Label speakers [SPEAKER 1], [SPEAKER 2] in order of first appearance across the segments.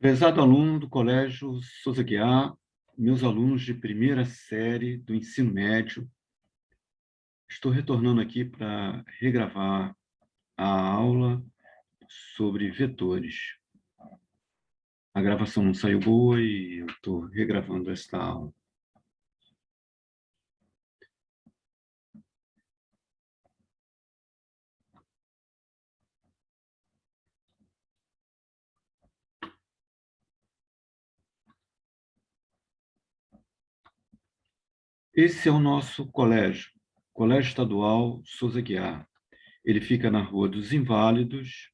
[SPEAKER 1] Prezado aluno do Colégio Souza Guiar, meus alunos de primeira série do ensino médio, estou retornando aqui para regravar a aula sobre vetores. A gravação não saiu boa e eu estou regravando esta aula. Esse é o nosso colégio, Colégio Estadual Souza Guiar. Ele fica na Rua dos Inválidos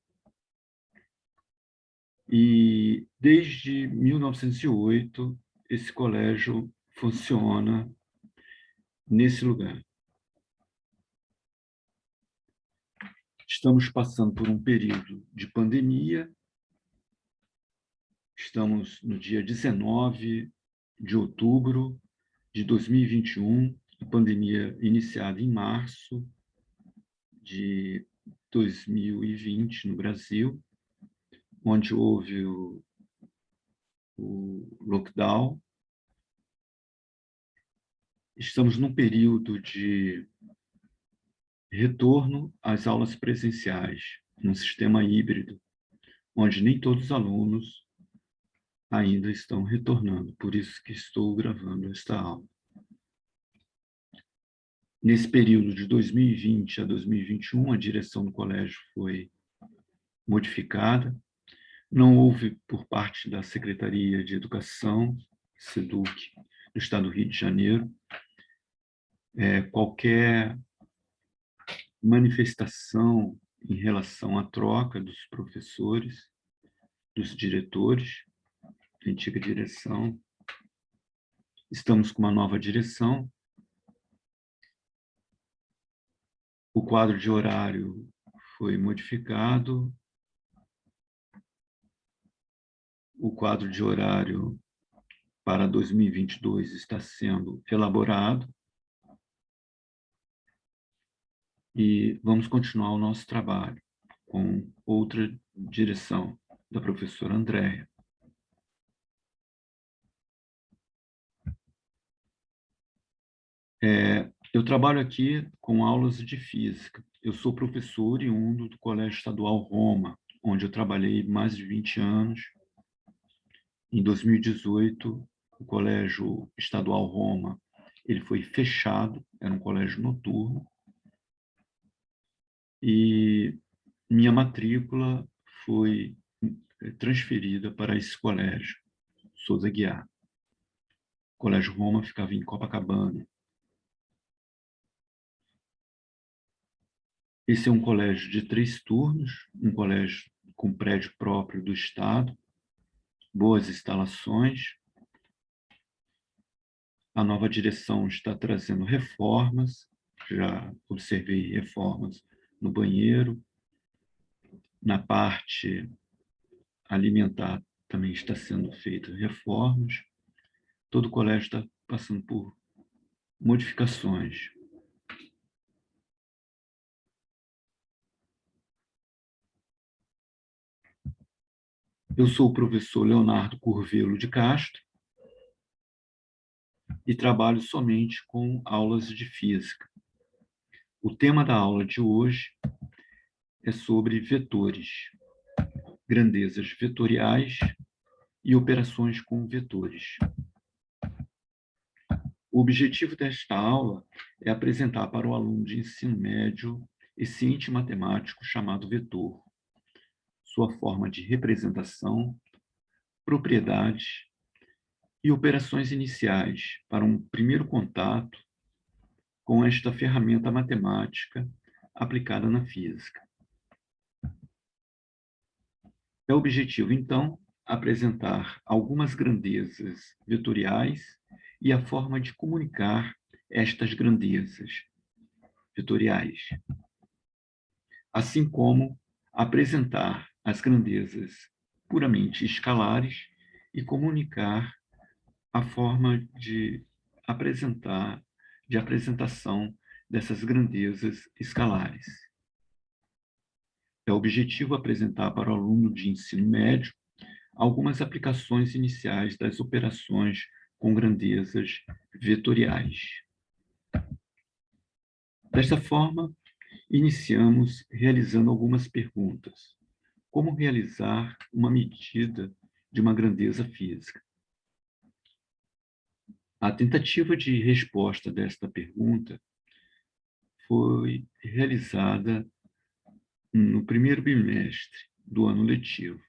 [SPEAKER 1] e, desde 1908, esse colégio funciona nesse lugar. Estamos passando por um período de pandemia. Estamos no dia 19 de outubro de 2021, a pandemia iniciada em março de 2020 no Brasil, onde houve o lockdown. Estamos num período de retorno às aulas presenciais, num sistema híbrido, onde nem todos os alunos ainda estão retornando, por isso que estou gravando esta aula. Nesse período de 2020 a 2021, a direção do colégio foi modificada. Não houve, por parte da Secretaria de Educação, SEDUC, do Estado do Rio de Janeiro, qualquer manifestação em relação à troca dos professores, dos diretores, da antiga direção. Estamos com uma nova direção. O quadro de horário foi modificado. O quadro de horário para 2022 está sendo elaborado. E vamos continuar o nosso trabalho com outra direção, da professora Andréia. Eu trabalho aqui com aulas de física. Eu sou professor oriundo do Colégio Estadual Roma, onde eu trabalhei mais de 20 anos. Em 2018, o Colégio Estadual Roma ele foi fechado, era um colégio noturno, e minha matrícula foi transferida para esse colégio, Souza Guiar. O Colégio Roma ficava em Copacabana. Esse é um colégio de 3 turnos, um colégio com prédio próprio do Estado, boas instalações. A nova direção está trazendo reformas, já observei reformas no banheiro, na parte alimentar também está sendo feita reformas. Todo o colégio está passando por modificações. Eu sou o professor Leonardo Curvelo de Castro e trabalho somente com aulas de física. O tema da aula de hoje é sobre vetores, grandezas vetoriais e operações com vetores. O objetivo desta aula é apresentar para o aluno de ensino médio esse ente matemático chamado vetor, sua forma de representação, propriedades e operações iniciais para um primeiro contato com esta ferramenta matemática aplicada na física. É objetivo, então, apresentar algumas grandezas vetoriais e a forma de comunicar estas grandezas vetoriais, assim como apresentar as grandezas puramente escalares e comunicar a forma de apresentação dessas grandezas escalares. É objetivo apresentar para o aluno de ensino médio algumas aplicações iniciais das operações com grandezas vetoriais. Desta forma, iniciamos realizando algumas perguntas. Como realizar uma medida de uma grandeza física? A tentativa de resposta desta pergunta foi realizada no primeiro bimestre do ano letivo,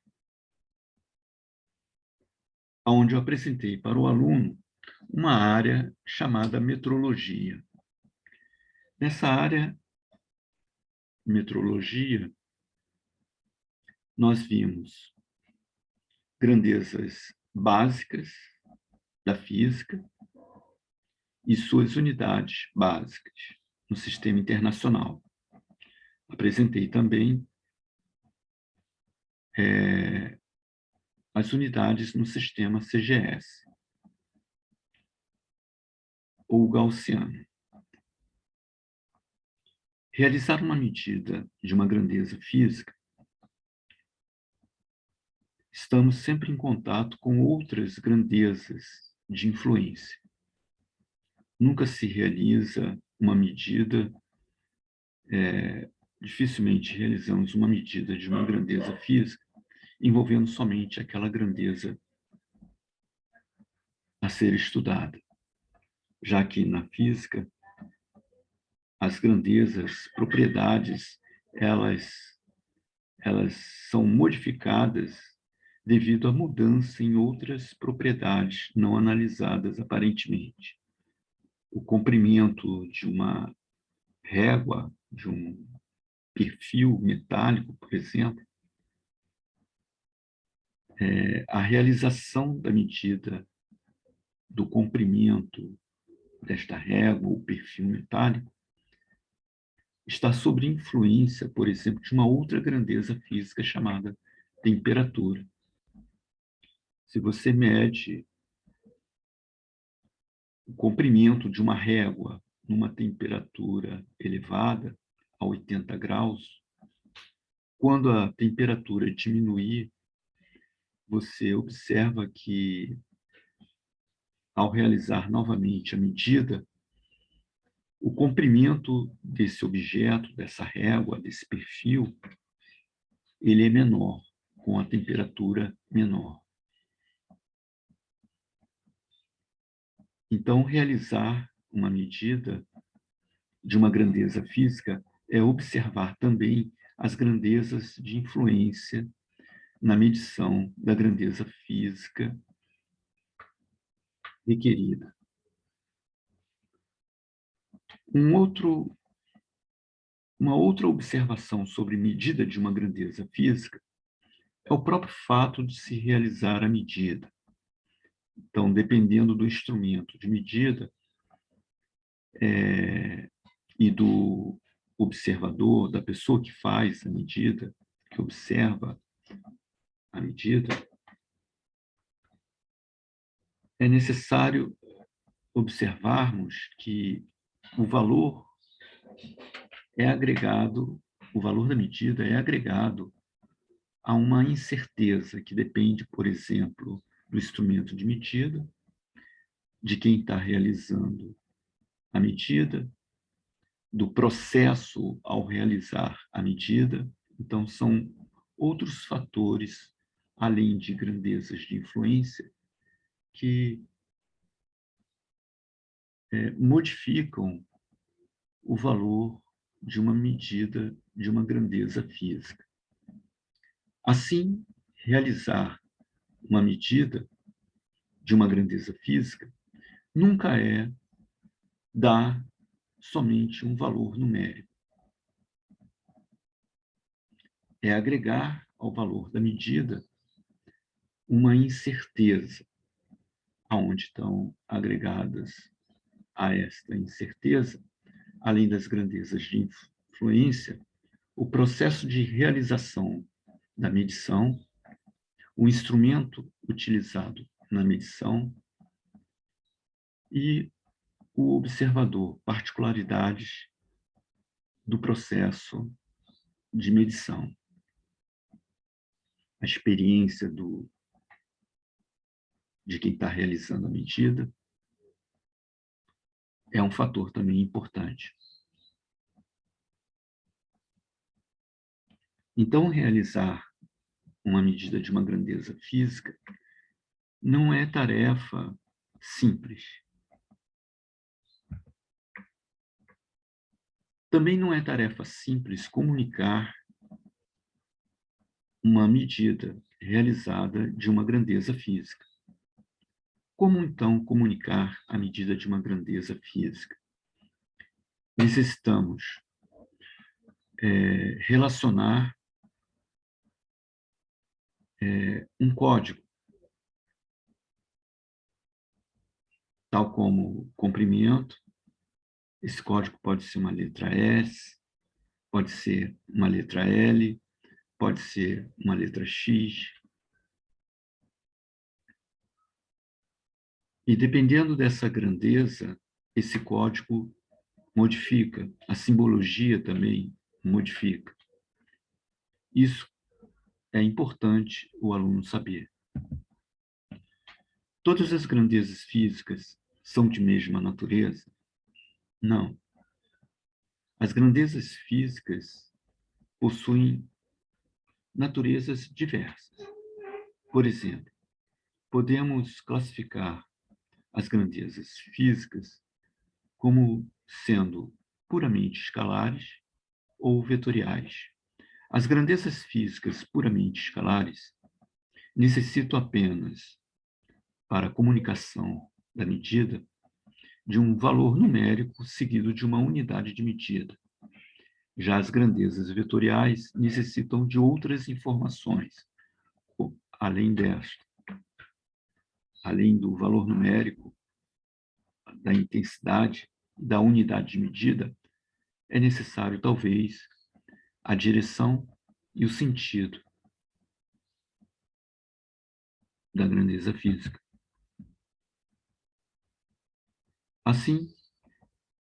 [SPEAKER 1] onde eu apresentei para o aluno uma área chamada metrologia. Nessa área, metrologia, nós vimos grandezas básicas da física e suas unidades básicas no sistema internacional. Apresentei também as unidades no sistema CGS, ou gaussiano. Realizar uma medida de uma grandeza física, estamos sempre em contato com outras grandezas de influência. Nunca se realiza uma medida, dificilmente realizamos uma medida de uma grandeza física envolvendo somente aquela grandeza a ser estudada, já que na física as grandezas, propriedades, elas são modificadas devido à mudança em outras propriedades não analisadas aparentemente. O comprimento de uma régua, de um perfil metálico, por exemplo, a realização da medida do comprimento desta régua ou perfil metálico está sob influência, por exemplo, de uma outra grandeza física chamada temperatura. Se você mede o comprimento de uma régua numa temperatura elevada, a 80 graus, quando a temperatura diminuir, você observa que, ao realizar novamente a medida, o comprimento desse objeto, dessa régua, desse perfil, ele é menor, com a temperatura menor. Então, realizar uma medida de uma grandeza física é observar também as grandezas de influência na medição da grandeza física requerida. Uma outra observação sobre medida de uma grandeza física é o próprio fato de se realizar a medida. Então, dependendo do instrumento de medida e do observador, da pessoa que faz a medida, que observa a medida, é necessário observarmos que o valor é agregado, o valor da medida é agregado a uma incerteza que depende, por exemplo, do instrumento de medida, de quem está realizando a medida, do processo ao realizar a medida. Então, são outros fatores, além de grandezas de influência, que modificam o valor de uma medida de uma grandeza física. Assim, realizar uma medida de uma grandeza física nunca é dar somente um valor numérico. É agregar ao valor da medida uma incerteza, aonde estão agregadas a esta incerteza, além das grandezas de influência, o processo de realização da medição, o instrumento utilizado na medição e o observador, particularidades do processo de medição. A experiência do de quem está realizando a medida é um fator também importante. Então, realizar uma medida de uma grandeza física não é tarefa simples. Também não é tarefa simples comunicar uma medida realizada de uma grandeza física. Como, então, comunicar a medida de uma grandeza física? Necessitamos relacionar um código, tal como comprimento. Esse código pode ser uma letra S, pode ser uma letra L, pode ser uma letra X. E dependendo dessa grandeza, esse código modifica, a simbologia também modifica. Isso é importante o aluno saber. Todas as grandezas físicas são de mesma natureza? Não. As grandezas físicas possuem naturezas diversas. Por exemplo, podemos classificar as grandezas físicas como sendo puramente escalares ou vetoriais. As grandezas físicas puramente escalares necessitam apenas, para a comunicação da medida, de um valor numérico seguido de uma unidade de medida. Já as grandezas vetoriais necessitam de outras informações, além desta. Além do valor numérico, da intensidade, da unidade de medida, é necessário, talvez, a direção e o sentido da grandeza física. Assim,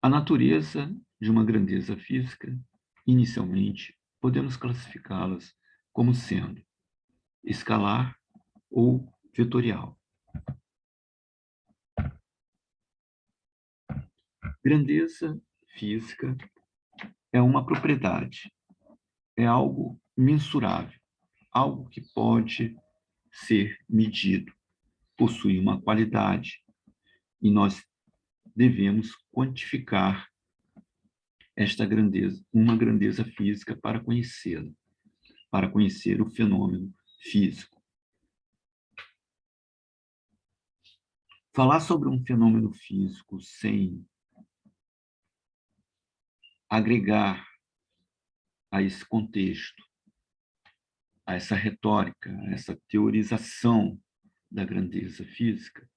[SPEAKER 1] a natureza de uma grandeza física, inicialmente, podemos classificá-las como sendo escalar ou vetorial. Grandeza física é uma propriedade, é algo mensurável, algo que pode ser medido, possui uma qualidade, e nós devemos quantificar esta grandeza, uma grandeza física para conhecê-la, para conhecer o fenômeno físico. Falar sobre um fenômeno físico sem agregar a esse contexto, a essa retórica, a essa teorização da grandeza física,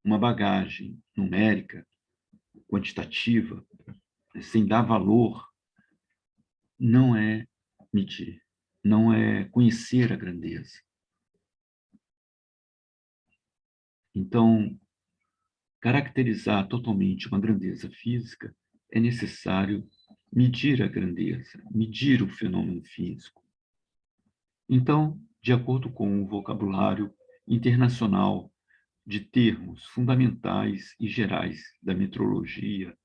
[SPEAKER 1] uma bagagem numérica, quantitativa, sem dar valor, não é medir, não é conhecer a grandeza. Então, caracterizar totalmente uma grandeza física é necessário medir a grandeza, medir o fenômeno físico. Então, de acordo com o vocabulário internacional de termos fundamentais e gerais da metrologia,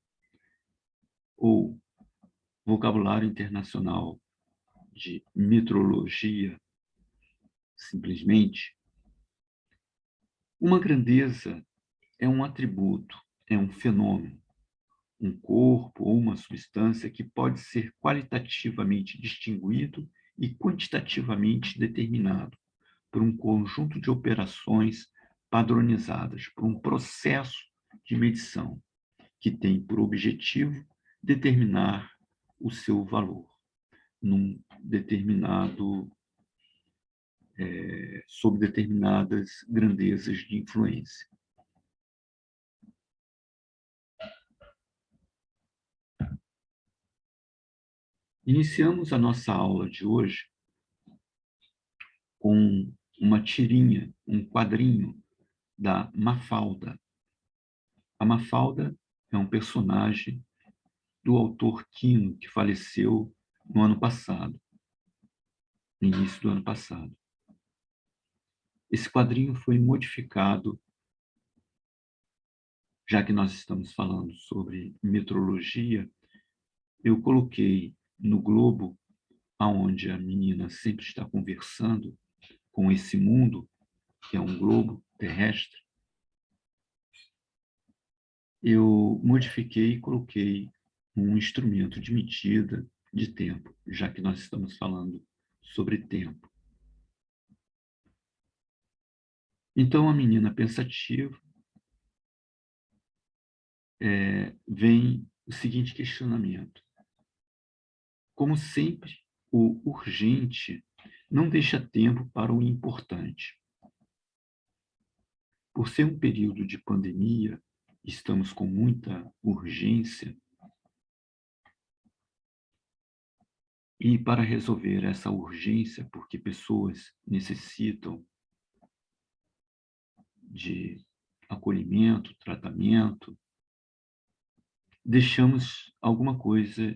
[SPEAKER 1] ou vocabulário internacional de metrologia, simplesmente, uma grandeza é um atributo, é um fenômeno, um corpo ou uma substância que pode ser qualitativamente distinguido e quantitativamente determinado por um conjunto de operações padronizadas, por um processo de medição que tem por objetivo determinar o seu valor num determinado sob determinadas grandezas de influência. Iniciamos a nossa aula de hoje com uma tirinha, um quadrinho da Mafalda. A Mafalda é um personagem do autor Quino, que faleceu no ano passado, no início do ano passado. Esse quadrinho foi modificado, já que nós estamos falando sobre metrologia, eu coloquei no globo, aonde a menina sempre está conversando com esse mundo, que é um globo terrestre, eu modifiquei e coloquei um instrumento de medida de tempo, já que nós estamos falando sobre tempo. Então, a menina pensativa vem o seguinte questionamento. Como sempre, o urgente não deixa tempo para o importante. Por ser um período de pandemia, estamos com muita urgência, e para resolver essa urgência, porque pessoas necessitam de acolhimento, tratamento, deixamos alguma coisa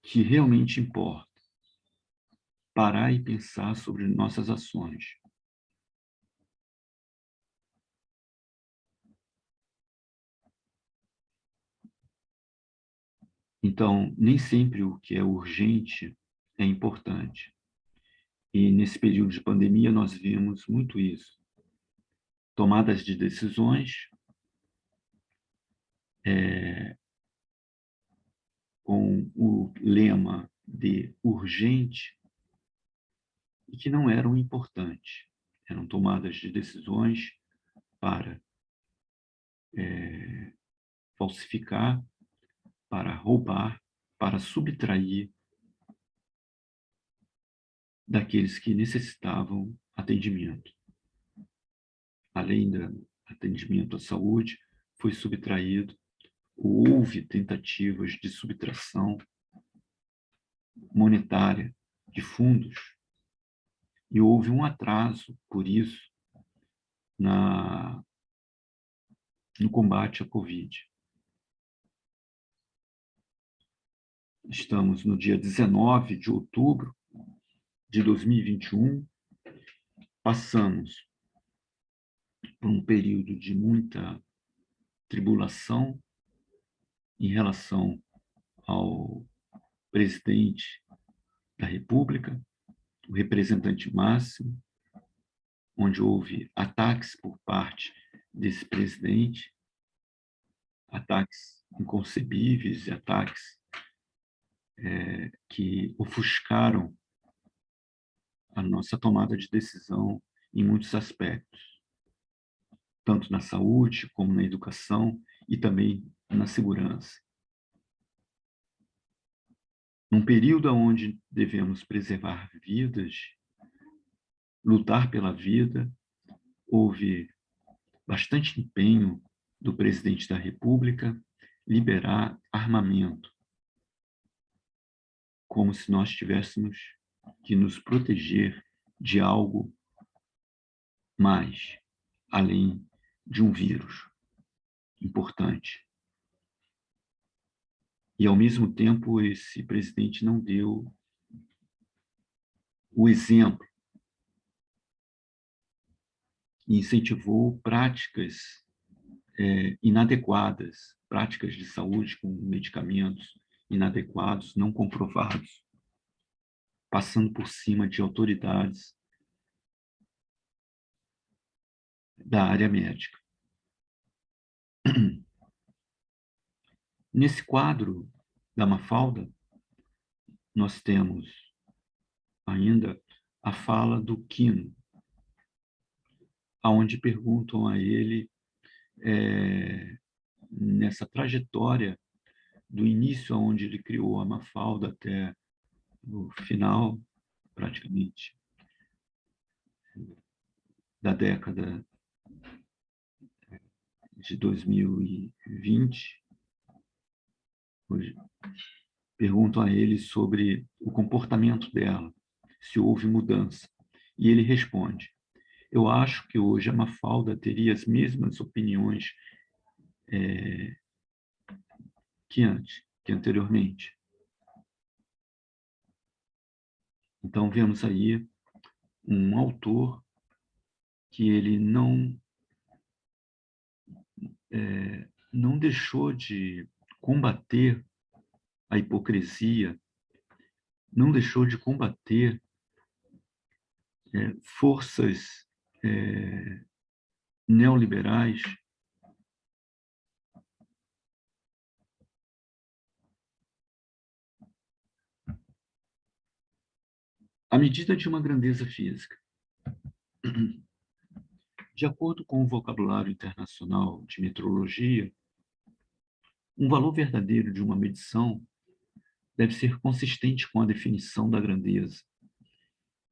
[SPEAKER 1] que realmente importa, parar e pensar sobre nossas ações. Então, nem sempre o que é urgente é importante. E nesse período de pandemia nós vimos muito isso. Tomadas de decisões com o lema de urgente e que não eram importantes. Eram tomadas de decisões para falsificar, para roubar, para subtrair daqueles que necessitavam atendimento. Além do atendimento à saúde, foi subtraído, houve tentativas de subtração monetária de fundos e houve um atraso, por isso, no combate à Covid. Estamos no dia 19 de outubro de 2021, passamos por um período de muita tribulação em relação ao presidente da República, o representante máximo, onde houve ataques por parte desse presidente, ataques inconcebíveis e ataques que ofuscaram a nossa tomada de decisão em muitos aspectos, tanto na saúde como na educação e também na segurança. Num período onde devemos preservar vidas, lutar pela vida, houve bastante empenho do presidente da República liberar armamento, como se nós tivéssemos que nos proteger de algo mais, além de um vírus importante. E, ao mesmo tempo, esse presidente não deu o exemplo e incentivou práticas inadequadas, práticas de saúde com medicamentos inadequados, não comprovados, passando por cima de autoridades da área médica. Nesse quadro da Mafalda, nós temos ainda a fala do Quino, onde perguntam a ele, nessa trajetória do início onde ele criou a Mafalda até o final, praticamente, da década de 2020, perguntam a ele sobre o comportamento dela, se houve mudança. E ele responde, eu acho que hoje a Mafalda teria as mesmas opiniões que anteriormente. Então, vemos aí um autor que ele não deixou de combater a hipocrisia, não deixou de combater forças neoliberais. À medida de uma grandeza física. De acordo com o vocabulário internacional de metrologia, um valor verdadeiro de uma medição deve ser consistente com a definição da grandeza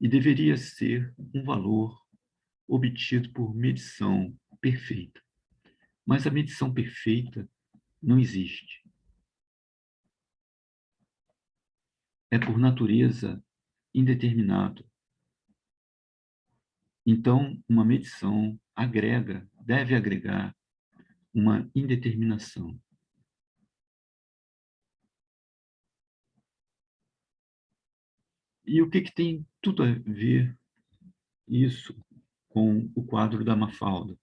[SPEAKER 1] e deveria ser um valor obtido por medição perfeita. Mas a medição perfeita não existe. É por natureza indeterminado. Então, uma medição deve agregar uma indeterminação. E o que tem tudo a ver isso com o quadro da Mafalda?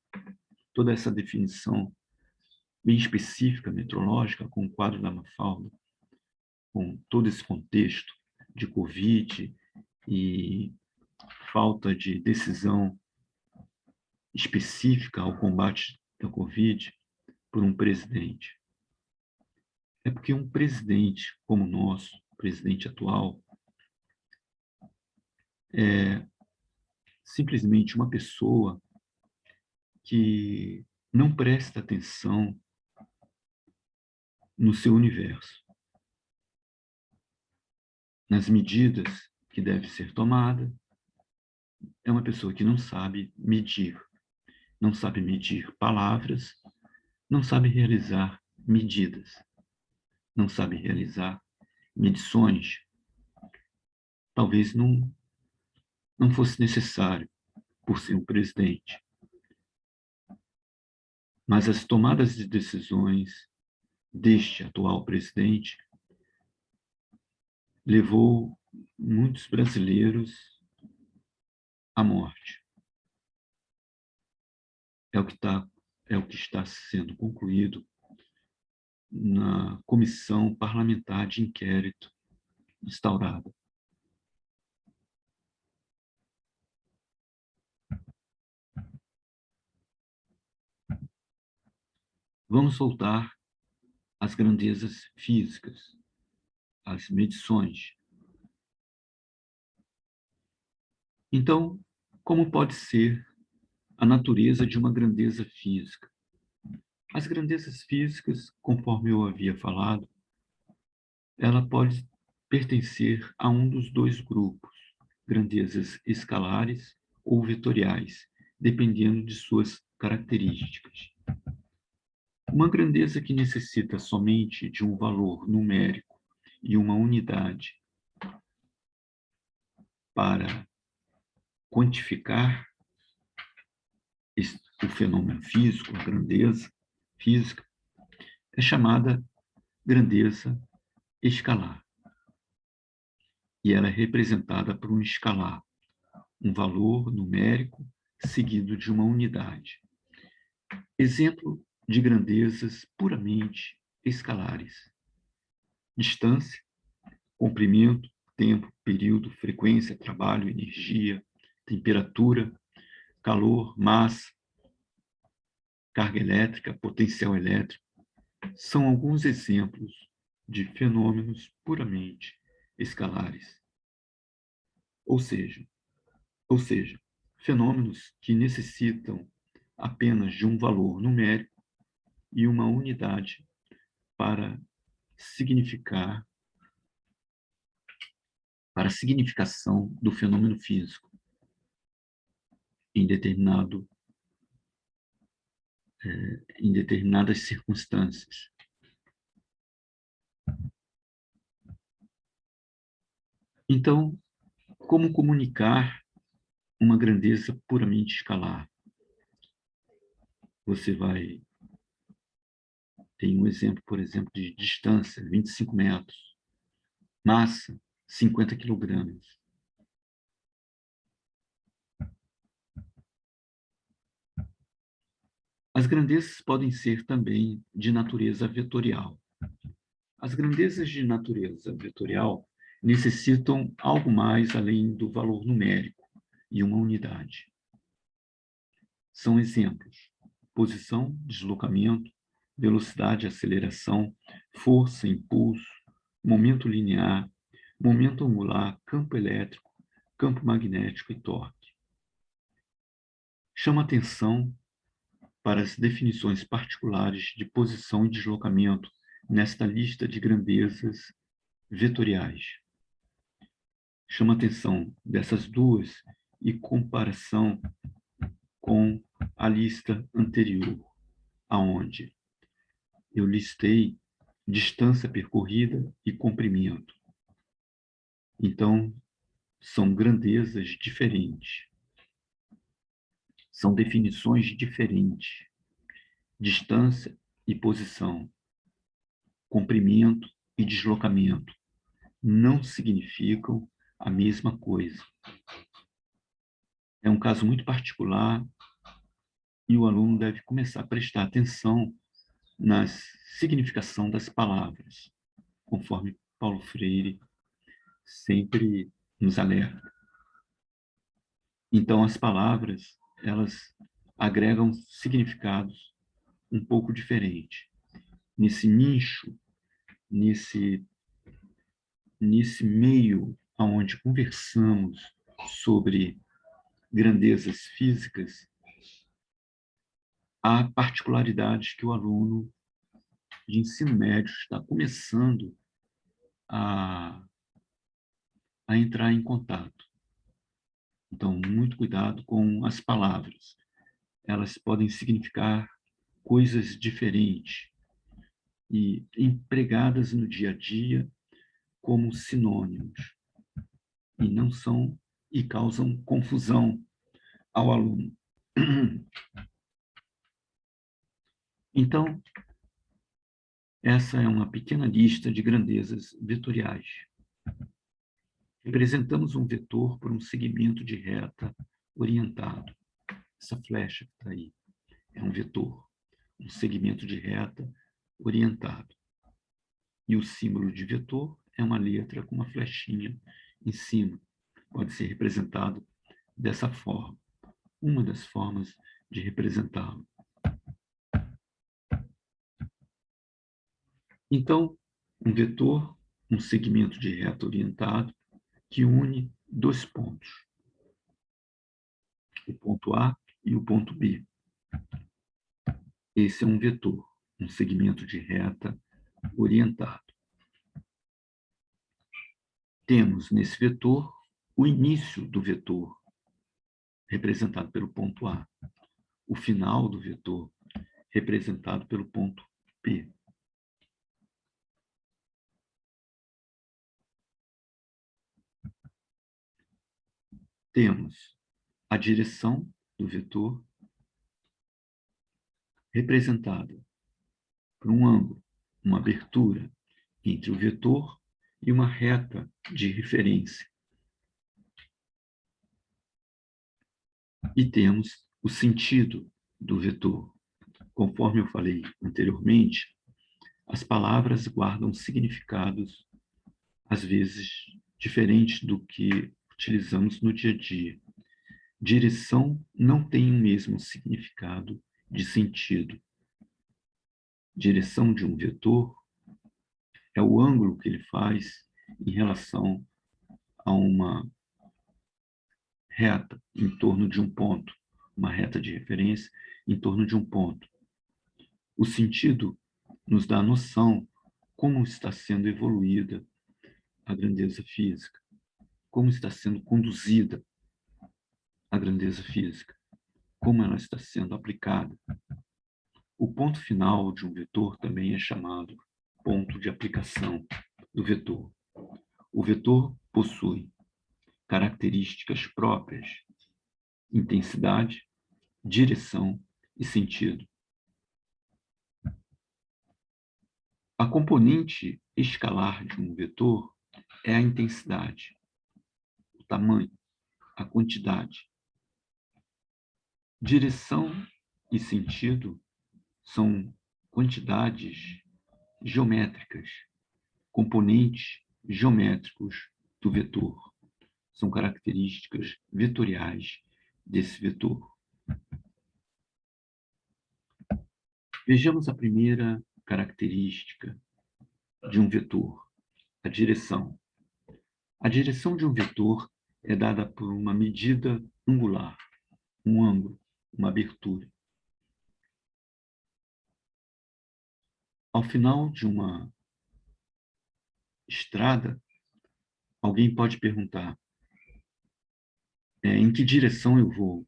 [SPEAKER 1] Toda essa definição bem específica, metrológica, com o quadro da Mafalda, com todo esse contexto de Covid e falta de decisão específica ao combate da Covid por um presidente. É porque um presidente como o nosso, o presidente atual, é simplesmente uma pessoa que não presta atenção no seu universo, nas medidas que devem ser tomadas. É uma pessoa que não sabe medir palavras, não sabe realizar medidas, não sabe realizar medições. Talvez não fosse necessário por ser um presidente. Mas as tomadas de decisões deste atual presidente levou muitos brasileiros à morte. É o que está sendo concluído na comissão parlamentar de inquérito instaurada. Vamos voltar às grandezas físicas, às medições. Então, como pode ser a natureza de uma grandeza física? As grandezas físicas, conforme eu havia falado, ela pode pertencer a um dos dois grupos, grandezas escalares ou vetoriais, dependendo de suas características. Uma grandeza que necessita somente de um valor numérico e uma unidade para quantificar o fenômeno físico, a grandeza física, é chamada grandeza escalar. E ela é representada por um escalar, um valor numérico seguido de uma unidade. Exemplo de grandezas puramente escalares: distância, comprimento, tempo, período, frequência, trabalho, energia, temperatura, calor, massa, carga elétrica, potencial elétrico. São alguns exemplos de fenômenos puramente escalares. Ou seja, fenômenos que necessitam apenas de um valor numérico e uma unidade para a significação do fenômeno físico em determinadas circunstâncias. Então, como comunicar uma grandeza puramente escalar? Você tem um exemplo, por exemplo, de distância, 25 metros, massa, 50 quilogramas. As grandezas podem ser também de natureza vetorial. As grandezas de natureza vetorial necessitam algo mais além do valor numérico e uma unidade. São exemplos: posição, deslocamento, velocidade, aceleração, força, impulso, momento linear, momento angular, campo elétrico, campo magnético e torque. Chama atenção para as definições particulares de posição e deslocamento nesta lista de grandezas vetoriais. Chama atenção dessas duas e comparação com a lista anterior, aonde eu listei distância percorrida e comprimento. Então, são grandezas diferentes. São definições diferentes. Distância e posição, comprimento e deslocamento não significam a mesma coisa. É um caso muito particular e o aluno deve começar a prestar atenção na significação das palavras, conforme Paulo Freire sempre nos alerta. Então, as palavras, elas agregam significados um pouco diferentes. Nesse nicho, nesse meio onde conversamos sobre grandezas físicas, há particularidades que o aluno de ensino médio está começando a entrar em contato. Então, muito cuidado com as palavras. Elas podem significar coisas diferentes e empregadas no dia a dia como sinônimos, e não são e causam confusão ao aluno. Então, essa é uma pequena lista de grandezas vetoriais. Representamos um vetor por um segmento de reta orientado. Essa flecha que está aí é um vetor, um segmento de reta orientado. E o símbolo de vetor é uma letra com uma flechinha em cima. Pode ser representado dessa forma. Uma das formas de representá-lo. Então, um vetor, um segmento de reta orientado que une dois pontos, o ponto A e o ponto B. Esse é um vetor, um segmento de reta orientado. Temos nesse vetor o início do vetor, representado pelo ponto A, o final do vetor, representado pelo ponto P. Temos a direção do vetor, representada por um ângulo, uma abertura entre o vetor e uma reta de referência. E temos o sentido do vetor. Conforme eu falei anteriormente, as palavras guardam significados, às vezes, diferentes do que utilizamos no dia a dia. Direção não tem o mesmo significado de sentido. Direção de um vetor é o ângulo que ele faz em relação a uma reta em torno de um ponto, uma reta de referência em torno de um ponto. O sentido nos dá a noção como está sendo evoluída a grandeza física, como está sendo conduzida a grandeza física, como ela está sendo aplicada. O ponto final de um vetor também é chamado ponto de aplicação do vetor. O vetor possui características próprias, intensidade, direção e sentido. A componente escalar de um vetor é a intensidade, o tamanho, a quantidade. Direção e sentido são quantidades geométricas, componentes geométricos do vetor. São características vetoriais desse vetor. Vejamos a primeira característica de um vetor, a direção. A direção de um vetor é dada por uma medida angular, um ângulo, uma abertura. Ao final de uma estrada, alguém pode perguntar: em que direção eu vou?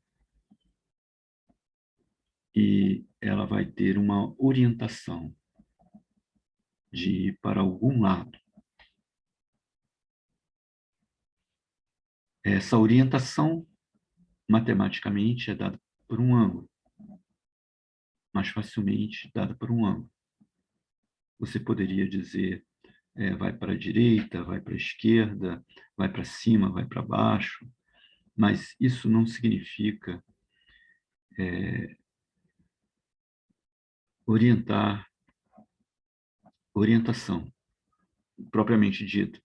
[SPEAKER 1] E ela vai ter uma orientação de ir para algum lado. Essa orientação, matematicamente, é dada por um ângulo, mais facilmente dada por um ângulo. Você poderia dizer, vai para a direita, vai para a esquerda, vai para cima, vai para baixo, mas isso não significa orientação, propriamente dita.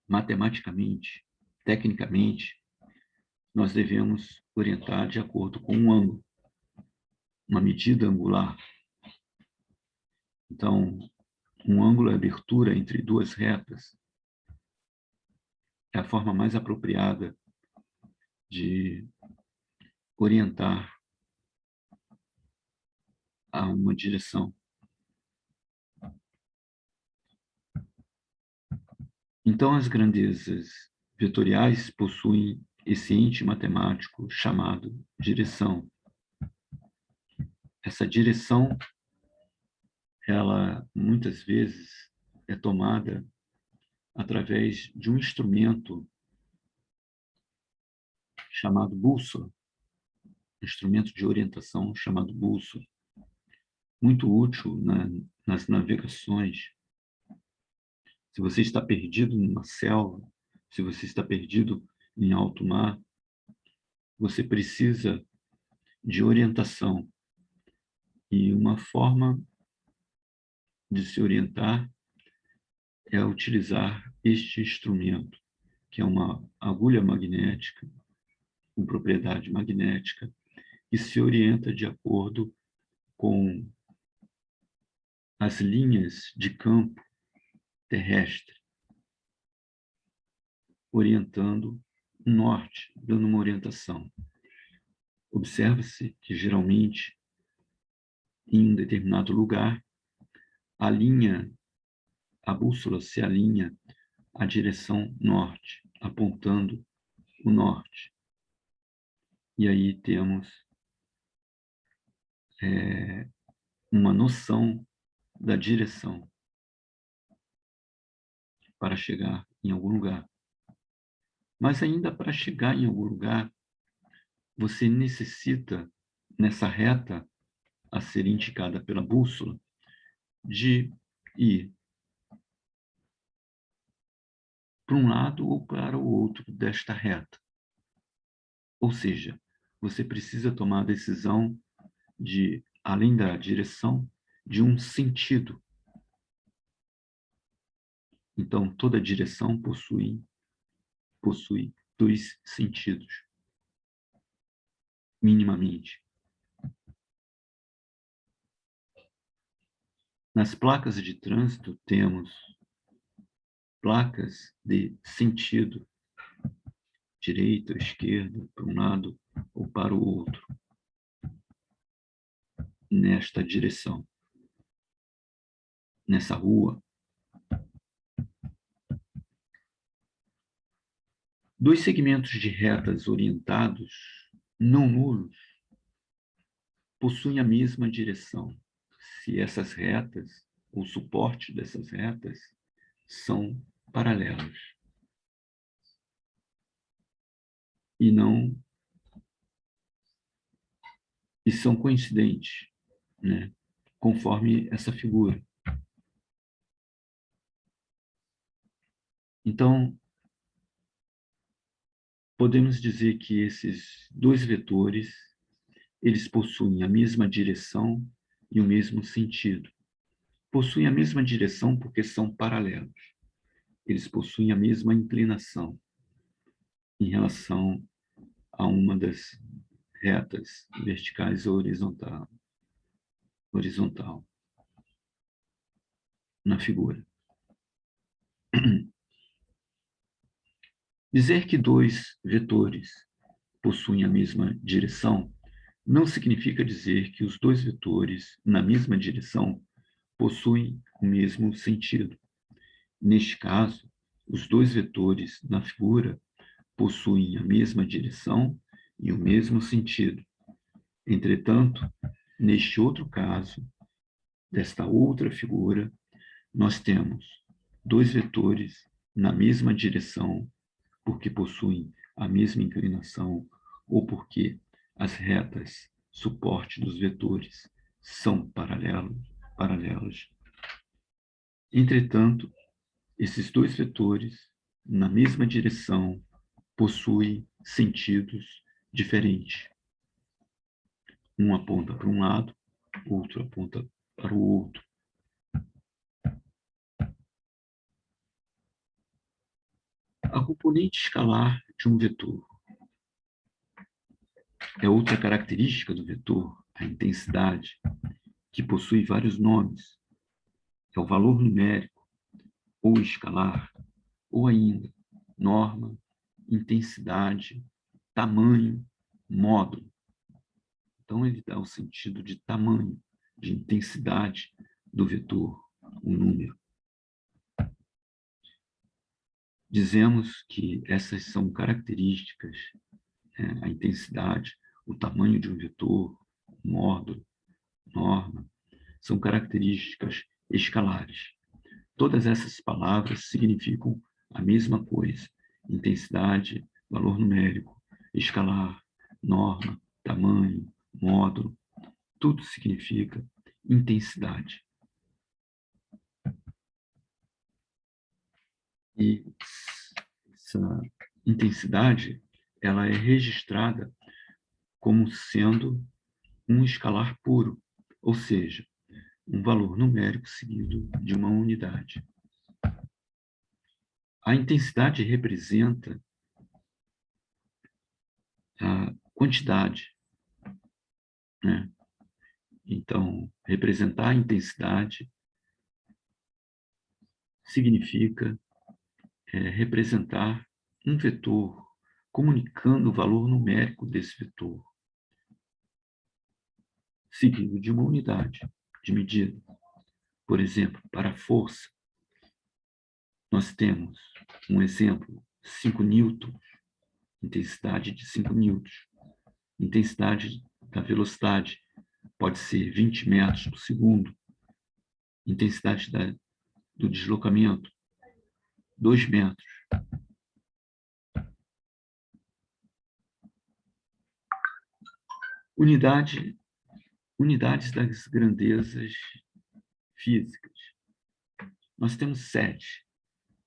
[SPEAKER 1] Matematicamente, tecnicamente, nós devemos orientar de acordo com um ângulo, uma medida angular. Então, um ângulo de abertura entre duas retas é a forma mais apropriada de orientar a uma direção. Então, as grandezas vetoriais possuem esse ente matemático chamado direção. Essa direção, ela muitas vezes é tomada através de um instrumento chamado bússola, um instrumento de orientação chamado bússola, muito útil nas navegações. Se você está perdido numa selva, se você está perdido em alto mar, você precisa de orientação. E uma forma de se orientar é utilizar este instrumento, que é uma agulha magnética, com propriedade magnética, que se orienta de acordo com as linhas de campo terrestre, orientando o norte, dando uma orientação. Observa-se que, geralmente, em um determinado lugar, a bússola se alinha à direção norte, apontando o norte. E aí temos uma noção da direção para chegar em algum lugar. Mas ainda para chegar em algum lugar, você necessita, nessa reta a ser indicada pela bússola, de ir para um lado ou para o outro desta reta. Ou seja, você precisa tomar a decisão de, além da direção, de um sentido. Então, toda direção possui dois sentidos, minimamente. Nas placas de trânsito, temos placas de sentido, direita ou esquerda, para um lado ou para o outro, nesta direção. Nessa rua, dois segmentos de retas orientados, não nulos, possuem a mesma direção, se essas retas, o suporte dessas retas, são paralelos. E são coincidentes, né? Conforme essa figura. Então, podemos dizer que esses dois vetores, eles possuem a mesma direção e o mesmo sentido. Possuem a mesma direção porque são paralelos. Eles possuem a mesma inclinação em relação a uma das retas verticais ou horizontal na figura. Dizer que dois vetores possuem a mesma direção não significa dizer que os dois vetores na mesma direção possuem o mesmo sentido. Neste caso, os dois vetores na figura possuem a mesma direção e o mesmo sentido. Entretanto, neste outro caso, desta outra figura, nós temos dois vetores na mesma direção, porque possuem a mesma inclinação ou porque as retas suporte dos vetores são paralelos. Entretanto, esses dois vetores, na mesma direção, possuem sentidos diferentes. Um aponta para um lado, outro aponta para o outro. A componente escalar de um vetor é outra característica do vetor, a intensidade, que possui vários nomes. É o valor numérico, ou escalar, ou ainda norma, intensidade, tamanho, módulo. Então, ele dá o sentido de tamanho, de intensidade do vetor, o número. Dizemos que essas são características, a intensidade, o tamanho de um vetor, módulo, norma, são características escalares. Todas essas palavras significam a mesma coisa: intensidade, valor numérico, escalar, norma, tamanho, módulo, tudo significa intensidade. E essa intensidade, ela é registrada como sendo um escalar puro, ou seja, um valor numérico seguido de uma unidade. A intensidade representa a quantidade, né? Então, representar a intensidade significa representar um vetor, comunicando o valor numérico desse vetor, seguido de uma unidade de medida. Por exemplo, para a força, nós temos um exemplo, 5 newtons, intensidade de 5 newtons. Intensidade da velocidade pode ser 20 metros por segundo. Intensidade do deslocamento, 2 metros. Unidades das grandezas físicas. Nós temos 7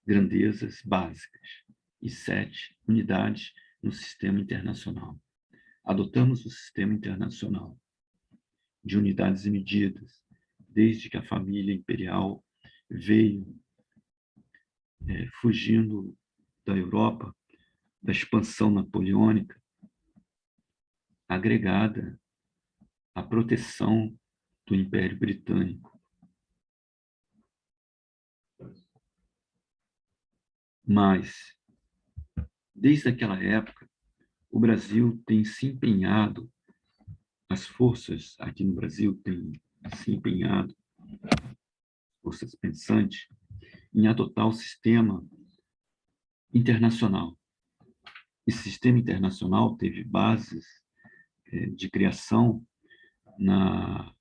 [SPEAKER 1] grandezas básicas e 7 unidades no sistema internacional. Adotamos o sistema internacional de unidades e medidas, desde que a família imperial veio fugindo da Europa, da expansão napoleônica, agregada à proteção do Império Britânico. Mas, desde aquela época, o Brasil tem se empenhado, as forças aqui no Brasil têm se empenhado, forças pensantes, em adotar o sistema internacional. Esse sistema internacional teve bases de criação na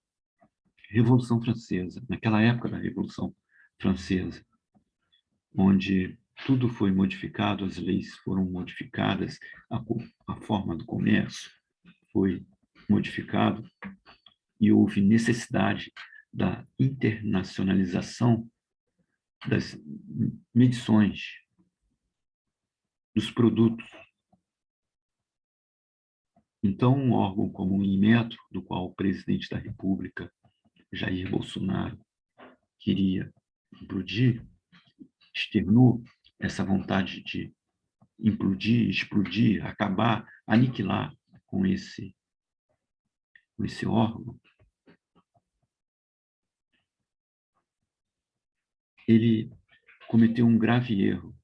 [SPEAKER 1] Revolução Francesa, naquela época da Revolução Francesa, onde tudo foi modificado, as leis foram modificadas, a forma do comércio foi modificado e houve necessidade da internacionalização das medições dos produtos Então, um órgão como o Inmetro, do qual o presidente da República, Jair Bolsonaro, queria implodir, externou essa vontade de implodir, explodir, acabar, aniquilar com esse órgão, ele cometeu um grave erro,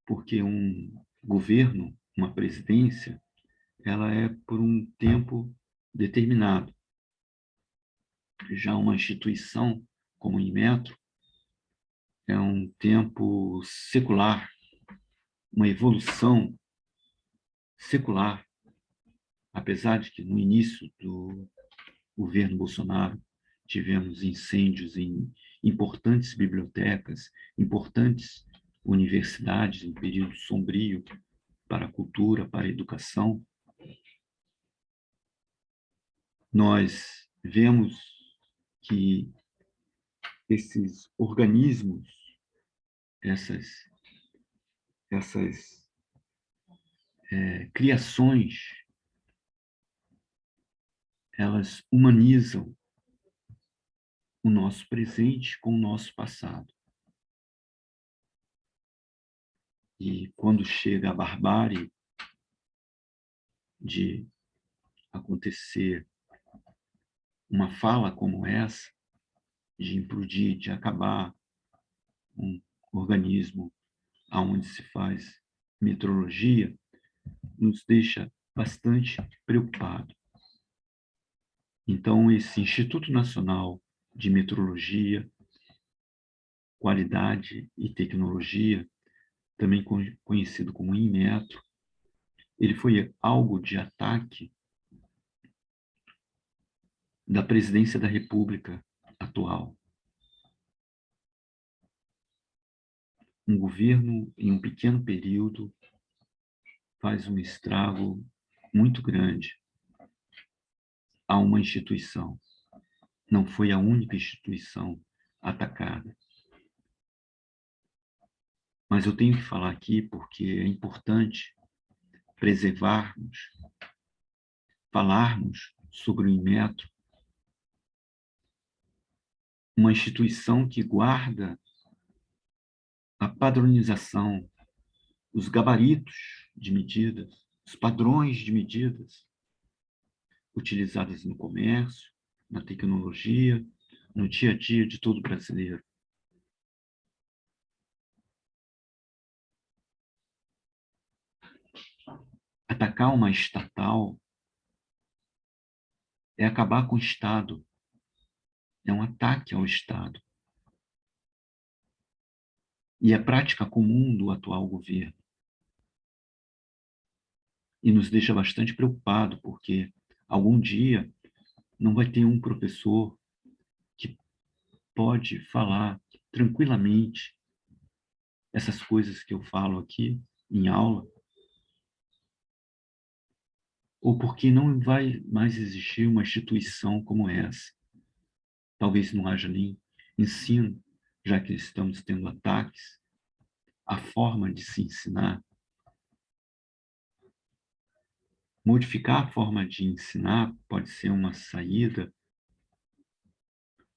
[SPEAKER 1] porque um governo, uma presidência, ela é por um tempo determinado. Já uma instituição como o Inmetro é um tempo secular, uma evolução secular, apesar de que no início do governo Bolsonaro tivemos incêndios em importantes bibliotecas, importantes universidades, um período sombrio para a cultura, para a educação. Nós vemos que esses organismos, essas criações, elas humanizam o nosso presente com o nosso passado. E quando chega a barbárie de acontecer uma fala como essa, de implodir, de acabar um organismo onde se faz metrologia, nos deixa bastante preocupado. Então, esse Instituto Nacional de Metrologia, Qualidade e Tecnologia, também conhecido como Inmetro, ele foi alvo de ataque da presidência da República atual. Um governo, em um pequeno período, faz um estrago muito grande a uma instituição. Não foi a única instituição atacada. Mas eu tenho que falar aqui porque é importante preservarmos, falarmos sobre o Inmetro, uma instituição que guarda a padronização, os gabaritos de medidas, os padrões de medidas utilizadas no comércio, na tecnologia, no dia a dia de todo brasileiro. Atacar uma estatal é acabar com o Estado, é um ataque ao Estado. E é prática comum do atual governo. E nos deixa bastante preocupado, porque algum dia não vai ter um professor que pode falar tranquilamente essas coisas que eu falo aqui em aula, ou porque não vai mais existir uma instituição como essa. Talvez não haja nem ensino, já que estamos tendo ataques à forma de se ensinar. Modificar a forma de ensinar pode ser uma saída,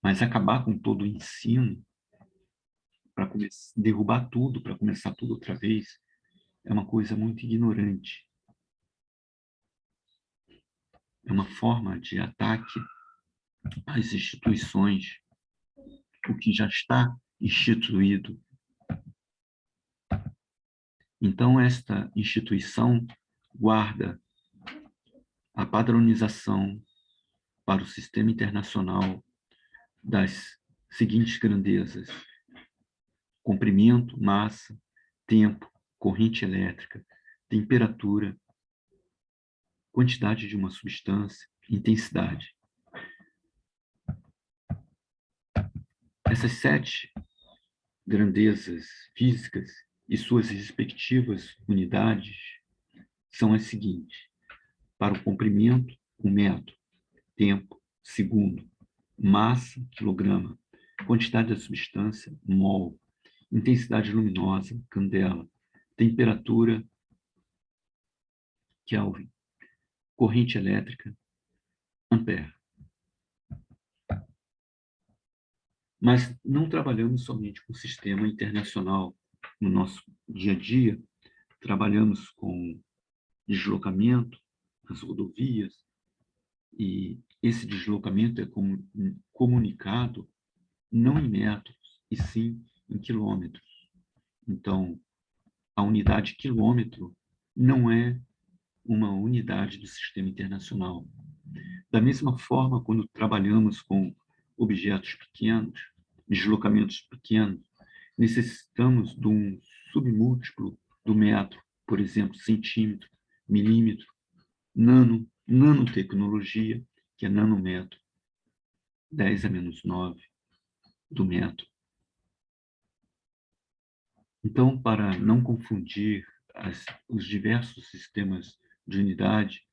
[SPEAKER 1] mas acabar com todo o ensino para derrubar tudo, para começar tudo outra vez, é uma coisa muito ignorante. É uma forma de ataque às instituições, o que já está instituído. Então, esta instituição guarda a padronização para o sistema internacional das seguintes grandezas: comprimento, massa, tempo, corrente elétrica, temperatura, quantidade de uma substância, intensidade. Essas 7 grandezas físicas e suas respectivas unidades são as seguintes: para o comprimento, o metro; tempo, segundo; massa, quilograma; quantidade da substância, mol; intensidade luminosa, candela; temperatura, Kelvin. Corrente elétrica, ampere. Mas não trabalhamos somente com o sistema internacional no nosso dia a dia, trabalhamos com deslocamento nas rodovias, e esse deslocamento é comunicado não em metros, e sim em quilômetros. Então, a unidade quilômetro não é uma unidade do sistema internacional. Da mesma forma, quando trabalhamos com objetos pequenos, deslocamentos pequenos, necessitamos de um submúltiplo do metro, por exemplo, centímetro, milímetro, nanotecnologia, que é nanômetro, 10 a menos 9 do metro. Então, para não confundir os diversos sistemas de unidade,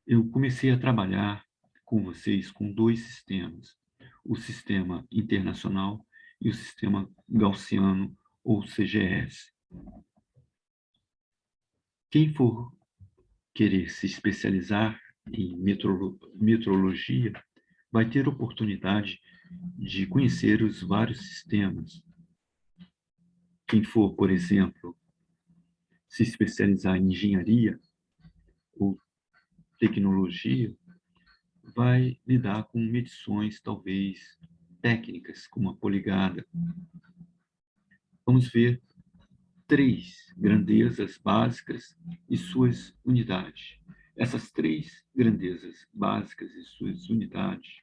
[SPEAKER 1] eu comecei a trabalhar com vocês com dois sistemas, o sistema internacional e o sistema gaussiano, ou CGS. Quem for querer se especializar em metrologia vai ter oportunidade de conhecer os vários sistemas. Quem for, por exemplo, se especializar em engenharia ou tecnologia, vai lidar com medições, talvez, técnicas, como a poligada. Vamos ver 3 grandezas básicas e suas unidades. Essas 3 grandezas básicas e suas unidades,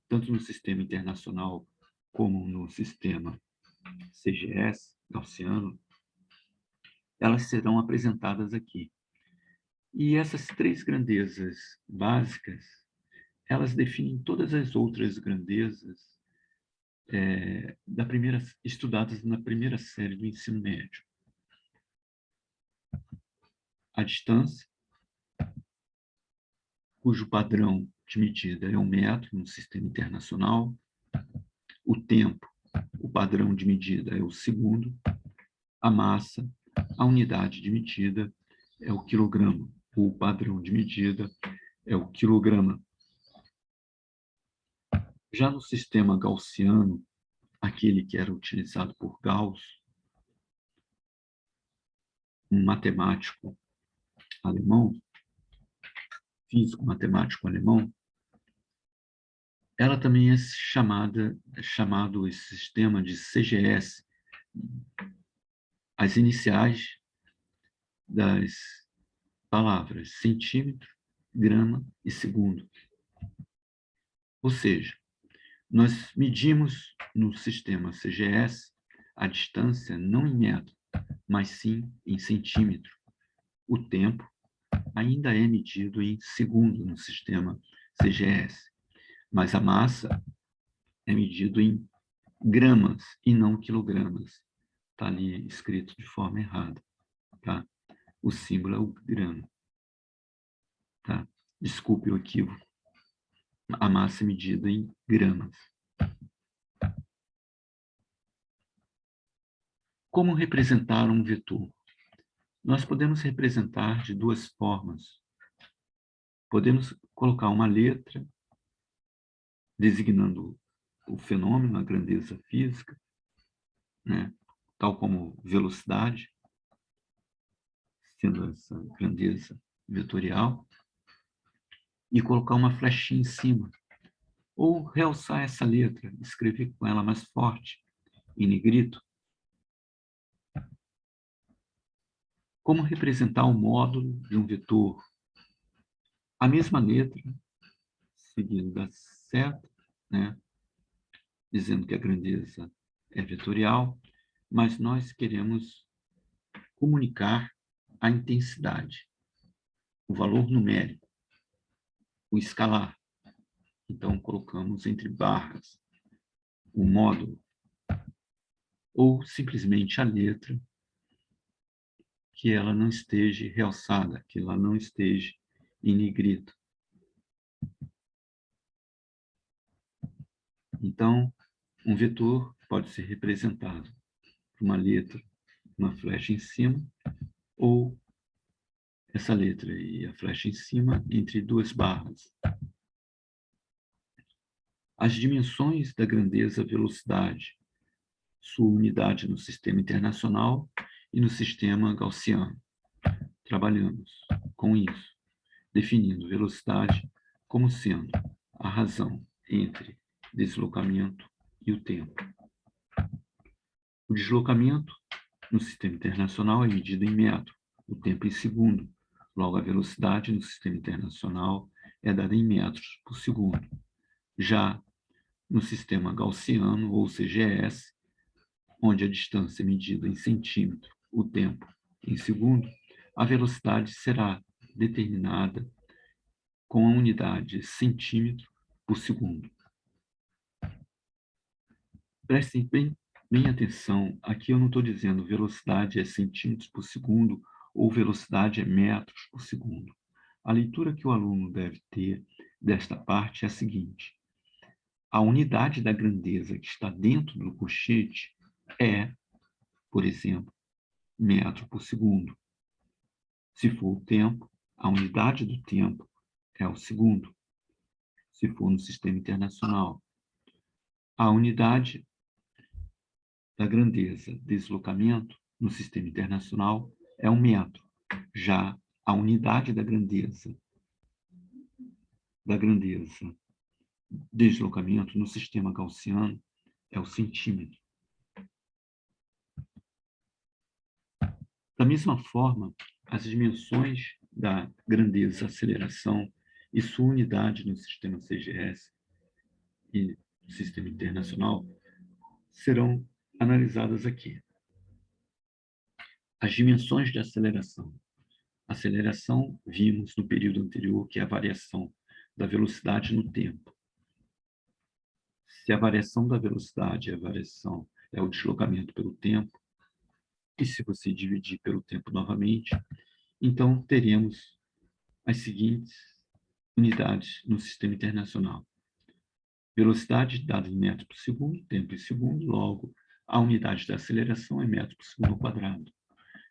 [SPEAKER 1] tanto no sistema internacional como no sistema CGS, gaussiano, elas serão apresentadas aqui. E essas 3 grandezas básicas, elas definem todas as outras grandezas estudadas na primeira série do ensino médio. A distância, cujo padrão de medida é o metro no sistema internacional. O tempo, o padrão de medida é o segundo. A massa, a unidade de medida é o quilograma. O padrão de medida é o quilograma. Já no sistema gaussiano, aquele que era utilizado por Gauss, um matemático alemão, físico matemático alemão, ela também é chamado esse sistema de CGS, as iniciais das palavras centímetro, grama e segundo. Ou seja, nós medimos no sistema CGS a distância não em metro, mas sim em centímetro. O tempo ainda é medido em segundo no sistema CGS, mas a massa é medido em gramas e não quilogramas. Está ali escrito de forma errada. Tá? O símbolo é o grama. Tá? Desculpe o equívoco. A massa é medida em gramas. Como representar um vetor? Nós podemos representar de 2 formas. Podemos colocar uma letra designando o fenômeno, a grandeza física, né? Tal como velocidade, sendo essa grandeza vetorial, e colocar uma flechinha em cima. Ou realçar essa letra, escrever com ela mais forte, em negrito. Como representar o módulo de um vetor? A mesma letra, seguindo da seta, né? Dizendo que a grandeza é vetorial, mas nós queremos comunicar a intensidade, o valor numérico, o escalar. Então, colocamos entre barras o módulo, ou simplesmente a letra, que ela não esteja realçada, que ela não esteja em negrito. Então, um vetor pode ser representado por uma letra, uma flecha em cima, ou essa letra e a flecha em cima entre duas barras. As dimensões da grandeza velocidade, sua unidade no sistema internacional e no sistema gaussiano. Trabalhamos com isso, definindo velocidade como sendo a razão entre deslocamento e o tempo. O deslocamento no sistema internacional é medido em metro, o tempo em segundo. Logo, a velocidade no sistema internacional é dada em metros por segundo. Já no sistema gaussiano, ou CGS, onde a distância é medida em centímetro, o tempo em segundo, a velocidade será determinada com a unidade centímetro por segundo. Prestem bem atenção, aqui eu não estou dizendo velocidade é centímetros por segundo ou velocidade é metros por segundo. A leitura que o aluno deve ter desta parte é a seguinte: a unidade da grandeza que está dentro do colchete é, por exemplo, metro por segundo. Se for o tempo, a unidade do tempo é o segundo. Se for no sistema internacional, a unidade da grandeza deslocamento no sistema internacional é um metro. Já a unidade da grandeza deslocamento no sistema gaussiano é o centímetro. Da mesma forma, as dimensões da grandeza aceleração e sua unidade no sistema CGS e no sistema internacional serão analisadas aqui. As dimensões de aceleração. Aceleração, vimos no período anterior, que é a variação da velocidade no tempo. Se a variação da velocidade é o deslocamento pelo tempo, e se você dividir pelo tempo novamente, então teremos as seguintes unidades no sistema internacional. Velocidade dada em metro por segundo, tempo em segundo, logo, a unidade da aceleração é metro por segundo ao quadrado.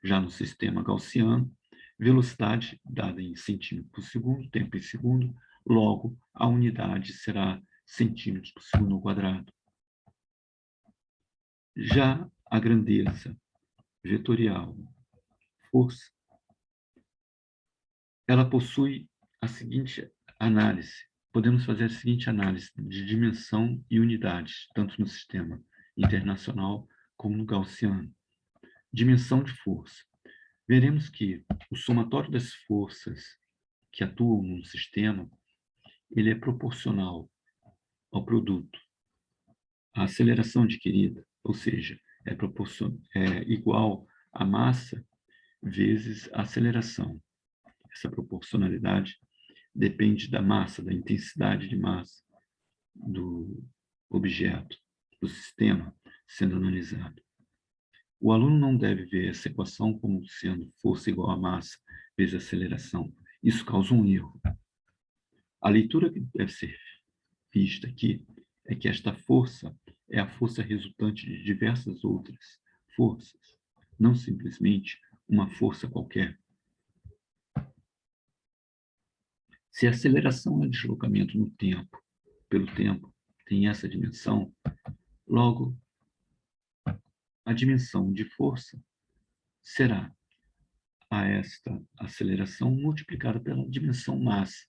[SPEAKER 1] Já no sistema gaussiano, velocidade dada em centímetro por segundo, tempo em segundo, logo, a unidade será centímetros por segundo ao quadrado. Já a grandeza vetorial, força, ela possui a seguinte análise. Podemos fazer a seguinte análise de dimensão e unidades, tanto no sistema internacional como no gaussiano. Dimensão de força. Veremos que o somatório das forças que atuam no sistema, ele é proporcional ao produto. A aceleração adquirida, ou seja, é igual à massa vezes a aceleração. Essa proporcionalidade depende da massa, da intensidade de massa do objeto, do sistema sendo analisado. O aluno não deve ver essa equação como sendo força igual a massa vezes aceleração. Isso causa um erro. A leitura que deve ser vista aqui é que esta força é a força resultante de diversas outras forças, não simplesmente uma força qualquer. Se a aceleração é deslocamento no tempo, pelo tempo, tem essa dimensão, logo, a dimensão de força será a esta aceleração multiplicada pela dimensão massa.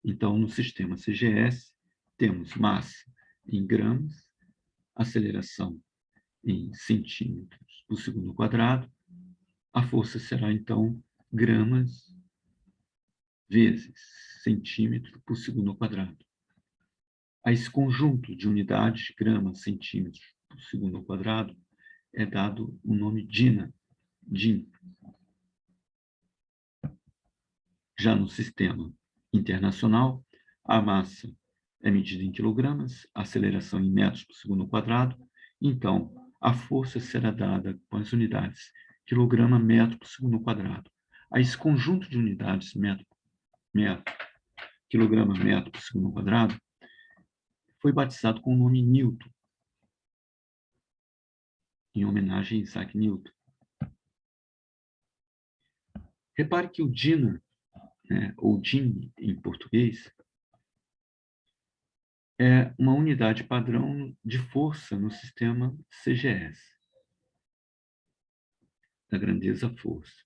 [SPEAKER 1] Então, no sistema CGS, temos massa em gramas, aceleração em centímetros por segundo quadrado. A força será, então, gramas vezes centímetro por segundo quadrado. A esse conjunto de unidades, gramas, centímetros por segundo quadrado, é dado o nome DIN. Já no sistema internacional, a massa é medida em quilogramas, a aceleração em metros por segundo quadrado, então a força será dada com as unidades quilograma, metro por segundo quadrado. A esse conjunto de unidades, quilograma, metro por segundo quadrado, foi batizado com o nome Newton, em homenagem a Isaac Newton. Repare que o DINA, né, ou DIN em português, é uma unidade padrão de força no sistema CGS, da grandeza força.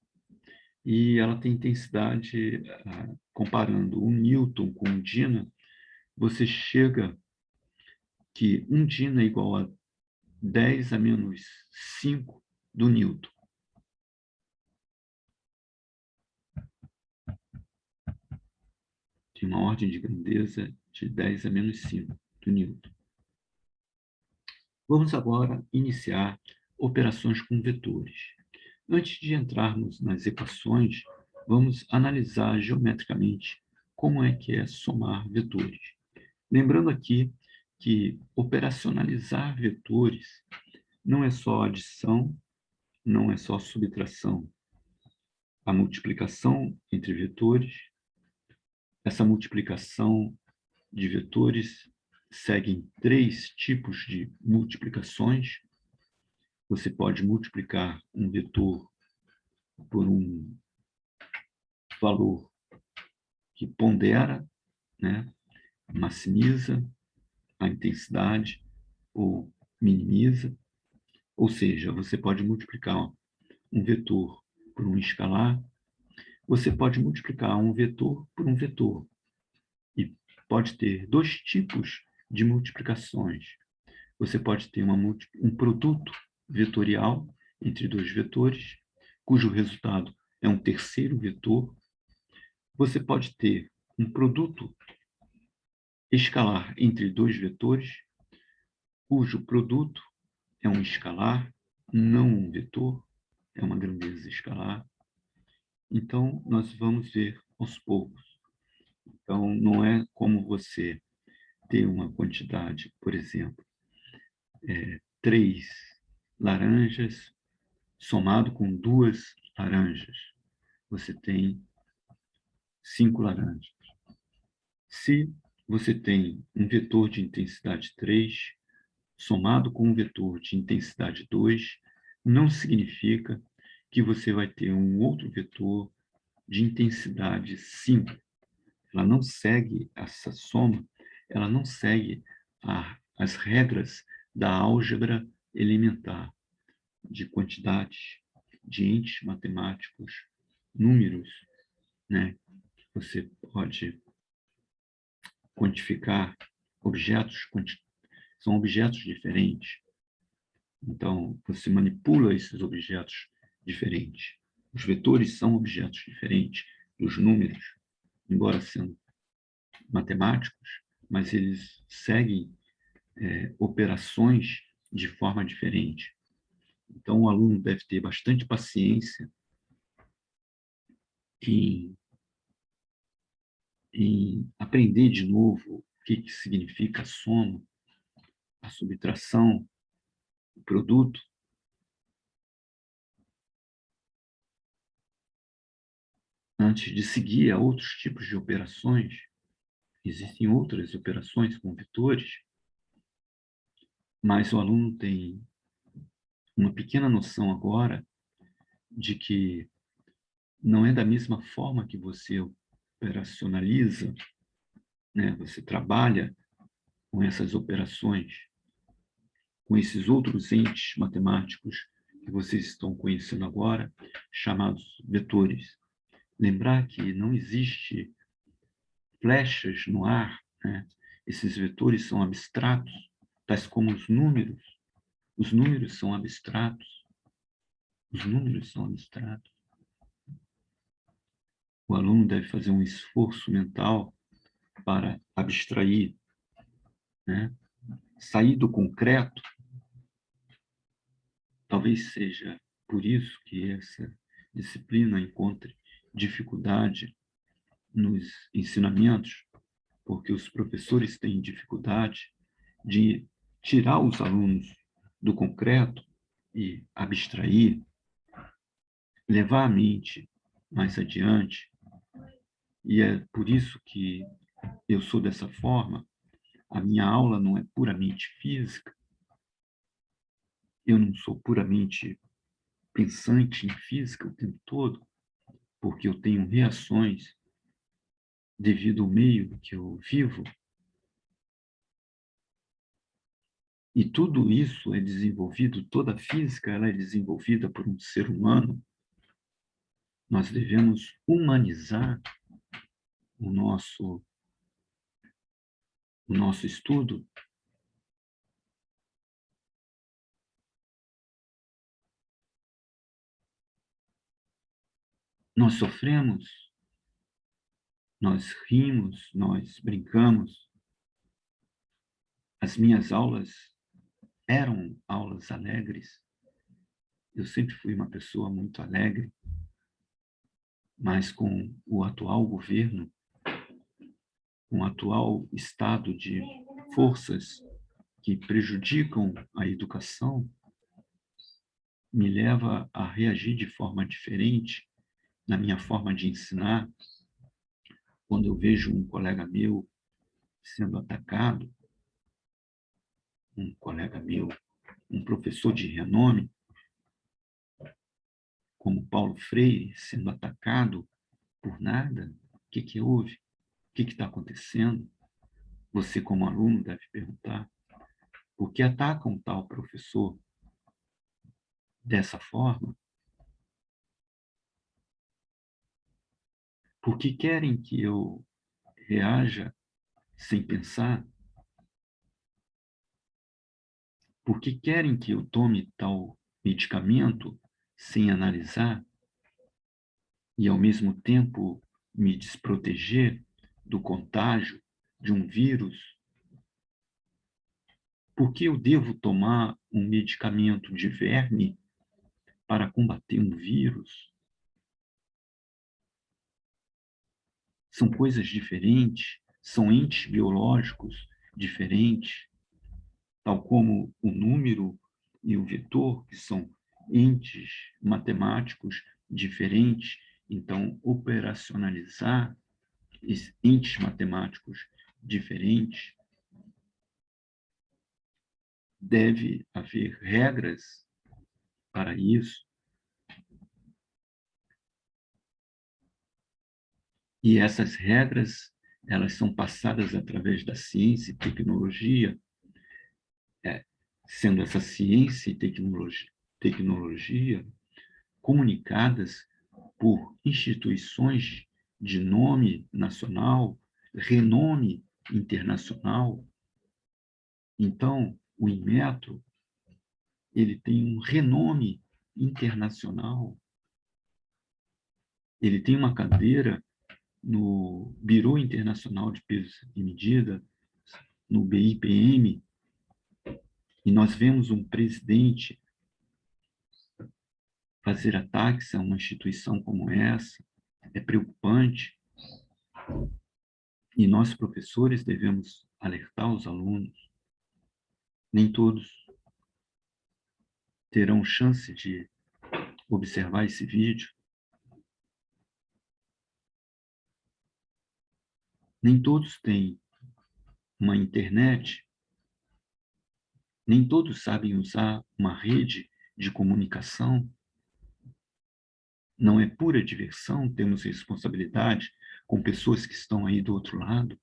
[SPEAKER 1] E ela tem intensidade, comparando o Newton com o DINA, você chega que um DINA é igual a 10 a menos 5 do Newton. Tem uma ordem de grandeza de 10 a menos 5 do Newton. Vamos agora iniciar operações com vetores. Antes de entrarmos nas equações, vamos analisar geometricamente como é que é somar vetores. Lembrando aqui que operacionalizar vetores não é só adição, não é só subtração. A multiplicação entre vetores, essa multiplicação de vetores seguem 3 tipos de multiplicações. Você pode multiplicar um vetor por um valor que pondera, né, maximiza a intensidade ou minimiza. Ou seja, você pode multiplicar um vetor por um escalar, você pode multiplicar um vetor por um vetor. E pode ter 2 tipos de multiplicações. Você pode ter um produto vetorial entre 2 vetores, cujo resultado é um terceiro vetor. Você pode ter um produto escalar entre 2 vetores, cujo produto é um escalar, não um vetor, é uma grandeza escalar. Então, nós vamos ver aos poucos. Então, não é como você ter uma quantidade, por exemplo, 3 laranjas somado com 2 laranjas. Você tem 5 laranjas. Se você tem um vetor de intensidade 3 somado com um vetor de intensidade 2, não significa que você vai ter um outro vetor de intensidade 5. Ela não segue essa soma, ela não segue as regras da álgebra elementar de quantidades, de entes matemáticos, números, né? Você pode quantificar objetos, são objetos diferentes. Então, você manipula esses objetos diferentes. Os vetores são objetos diferentes dos números, embora sendo matemáticos, mas eles seguem operações de forma diferente. Então, o aluno deve ter bastante paciência em aprender de novo o que significa a soma, a subtração, o produto. Antes de seguir a outros tipos de operações, existem outras operações com vetores, mas o aluno tem uma pequena noção agora de que não é da mesma forma que você operacionaliza, né? Você trabalha com essas operações, com esses outros entes matemáticos que vocês estão conhecendo agora, chamados vetores. Lembrar que não existe flechas no ar, né? Esses vetores são abstratos, tais como os números. Os números são abstratos. Os números são abstratos. O aluno deve fazer um esforço mental para abstrair, né? Sair do concreto. Talvez seja por isso que essa disciplina encontre dificuldade nos ensinamentos, porque os professores têm dificuldade de tirar os alunos do concreto e abstrair, levar a mente mais adiante. E é por isso que eu sou dessa forma. A minha aula não é puramente física, eu não sou puramente pensante em física o tempo todo, porque eu tenho reações devido ao meio que eu vivo. E tudo isso é desenvolvido, toda a física ela é desenvolvida por um ser humano. Nós devemos humanizar o nosso estudo. Nós sofremos, nós rimos, nós brincamos. As minhas aulas eram aulas alegres. Eu sempre fui uma pessoa muito alegre, mas com o atual governo, com o atual estado de forças que prejudicam a educação, me leva a reagir de forma diferente na minha forma de ensinar. Quando eu vejo um colega meu sendo atacado, um colega meu, um professor de renome, como Paulo Freire, sendo atacado por nada, o que houve? O que está acontecendo? Você, como aluno, deve perguntar: por que atacam tal professor dessa forma? Por que querem que eu reaja sem pensar? Por que querem que eu tome tal medicamento sem analisar e, ao mesmo tempo, me desproteger do contágio de um vírus? Por que eu devo tomar um medicamento de verme para combater um vírus? São coisas diferentes, são entes biológicos diferentes, tal como o número e o vetor, que são entes matemáticos diferentes. Então, operacionalizar esses entes matemáticos diferentes, deve haver regras para isso. E essas regras, elas são passadas através da ciência e tecnologia, sendo essa ciência e tecnologia comunicadas por instituições de nome nacional, renome internacional. Então, o Inmetro, ele tem um renome internacional. Ele tem uma cadeira no Bureau Internacional de Peso e Medida, no BIPM, e nós vemos um presidente fazer ataques a uma instituição como essa. É preocupante. E nós, professores, devemos alertar os alunos. Nem todos terão chance de observar esse vídeo. Nem todos têm uma internet. Nem todos sabem usar uma rede de comunicação. Não é pura diversão, temos responsabilidade com pessoas que estão aí do outro lado.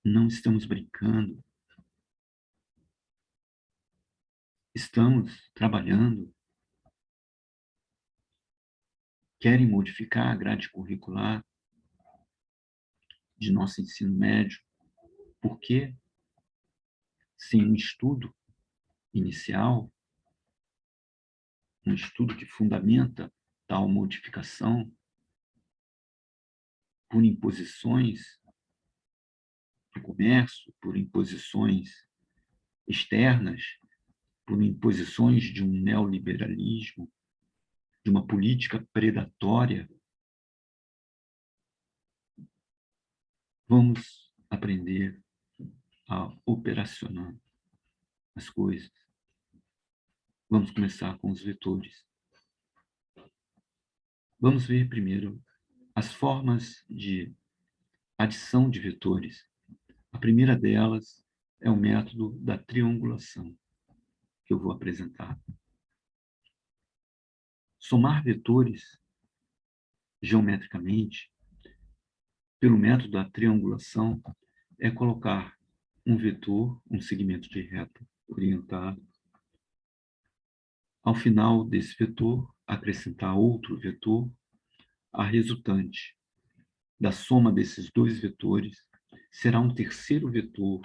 [SPEAKER 1] Não estamos brincando. Estamos trabalhando. Querem modificar a grade curricular de nosso ensino médio. Por quê? Sem um estudo inicial, um estudo que fundamenta tal modificação, por imposições do comércio, por imposições externas, por imposições de um neoliberalismo, de uma política predatória. Vamos aprender a operacionar as coisas. Vamos começar com os vetores. Vamos ver primeiro as formas de adição de vetores. A primeira delas é o método da triangulação, que eu vou apresentar. Somar vetores geometricamente, pelo método da triangulação, é colocar um vetor, um segmento de reta orientado. Ao final desse vetor, acrescentar outro vetor. A resultante da soma desses dois vetores será um terceiro vetor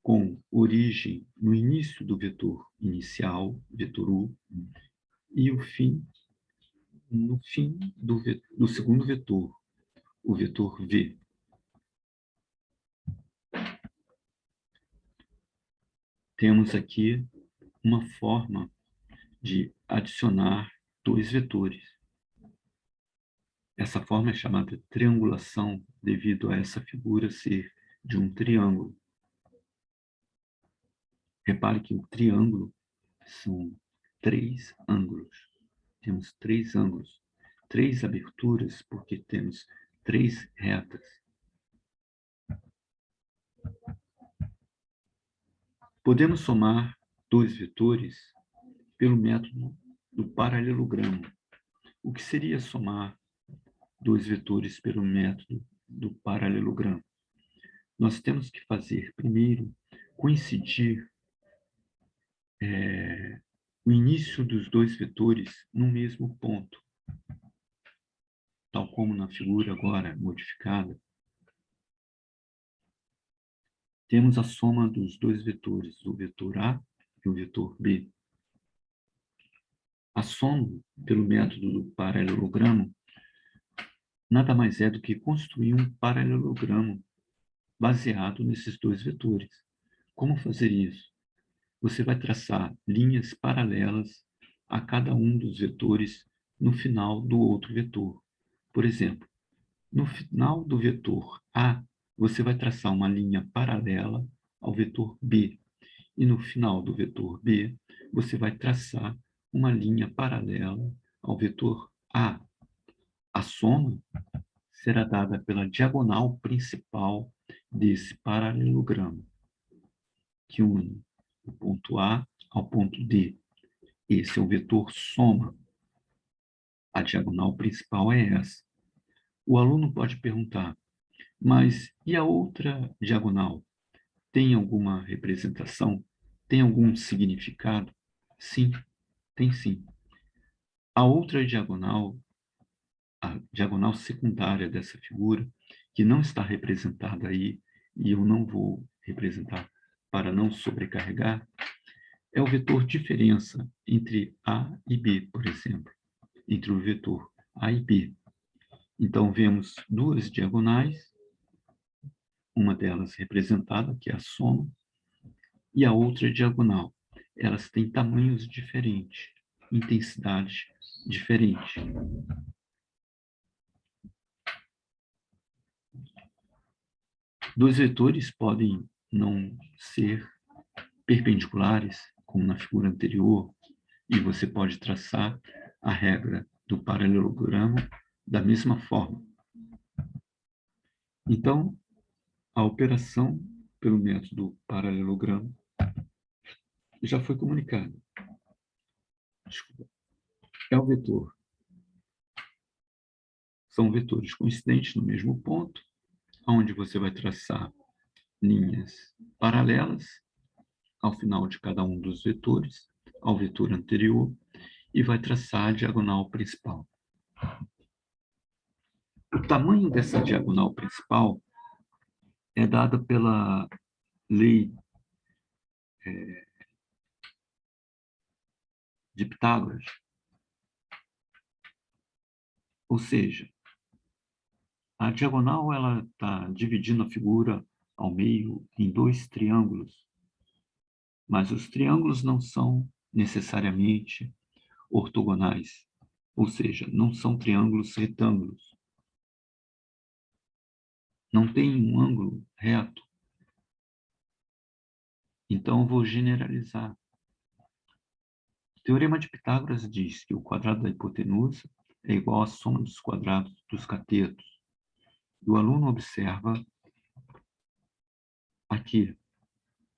[SPEAKER 1] com origem no início do vetor inicial, vetor U, e o fim no fim do segundo vetor, o vetor V. Temos aqui uma forma de adicionar dois vetores. Essa forma é chamada triangulação, devido a essa figura ser de um triângulo. Repare que o triângulo são três ângulos. Temos três ângulos, três aberturas, porque temos três retas. Podemos somar dois vetores pelo método do paralelogramo. O que seria somar dois vetores pelo método do paralelogramo? Nós temos que fazer primeiro coincidir o início dos dois vetores no mesmo ponto, tal como na figura agora modificada. Temos a soma dos dois vetores, o vetor A e o vetor B. A soma, pelo método do paralelogramo, nada mais é do que construir um paralelogramo baseado nesses dois vetores. Como fazer isso? Você vai traçar linhas paralelas a cada um dos vetores no final do outro vetor. Por exemplo, no final do vetor A, você vai traçar uma linha paralela ao vetor B. E no final do vetor B, você vai traçar uma linha paralela ao vetor A. A soma será dada pela diagonal principal desse paralelogramo, que une o ponto A ao ponto D. Esse é o vetor soma. A diagonal principal é essa. O aluno pode perguntar, mas e a outra diagonal? Tem alguma representação? Tem algum significado? Sim, tem sim. A outra diagonal, a diagonal secundária dessa figura, que não está representada aí, e eu não vou representar para não sobrecarregar, é o vetor diferença entre A e B, por exemplo, entre o vetor A e B. Então, vemos duas diagonais, uma delas representada, que é a soma, e a outra diagonal. Elas têm tamanhos diferentes, intensidade diferente. Dois vetores podem não ser perpendiculares, como na figura anterior, e você pode traçar a regra do paralelogramo da mesma forma. Então, a operação pelo método paralelogramo já foi comunicada. Desculpa. É o vetor. São vetores coincidentes no mesmo ponto, onde você vai traçar linhas paralelas ao final de cada um dos vetores, ao vetor anterior, e vai traçar a diagonal principal. O tamanho dessa diagonal principal é dado pela lei de Pitágoras. Ou seja, a diagonal está dividindo a figura ao meio em dois triângulos, mas os triângulos não são necessariamente ortogonais, ou seja, não são triângulos retângulos. Não tem um ângulo reto. Então, eu vou generalizar. O Teorema de Pitágoras diz que o quadrado da hipotenusa é igual à soma dos quadrados dos catetos. E o aluno observa aqui,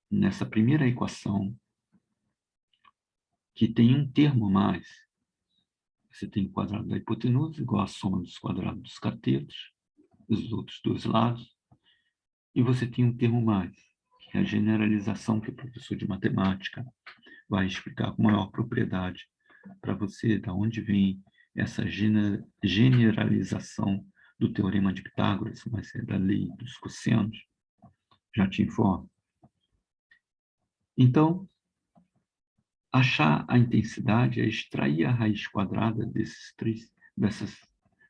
[SPEAKER 1] nessa primeira equação, que tem um termo a mais. Você tem o quadrado da hipotenusa igual à soma dos quadrados dos catetos, dos outros dois lados. E você tem um termo mais, que é a generalização, que o professor de matemática vai explicar com maior propriedade para você de onde vem essa generalização do teorema de Pitágoras, mas é da lei dos cossenos. Já te informo. Então, achar a intensidade é extrair a raiz quadrada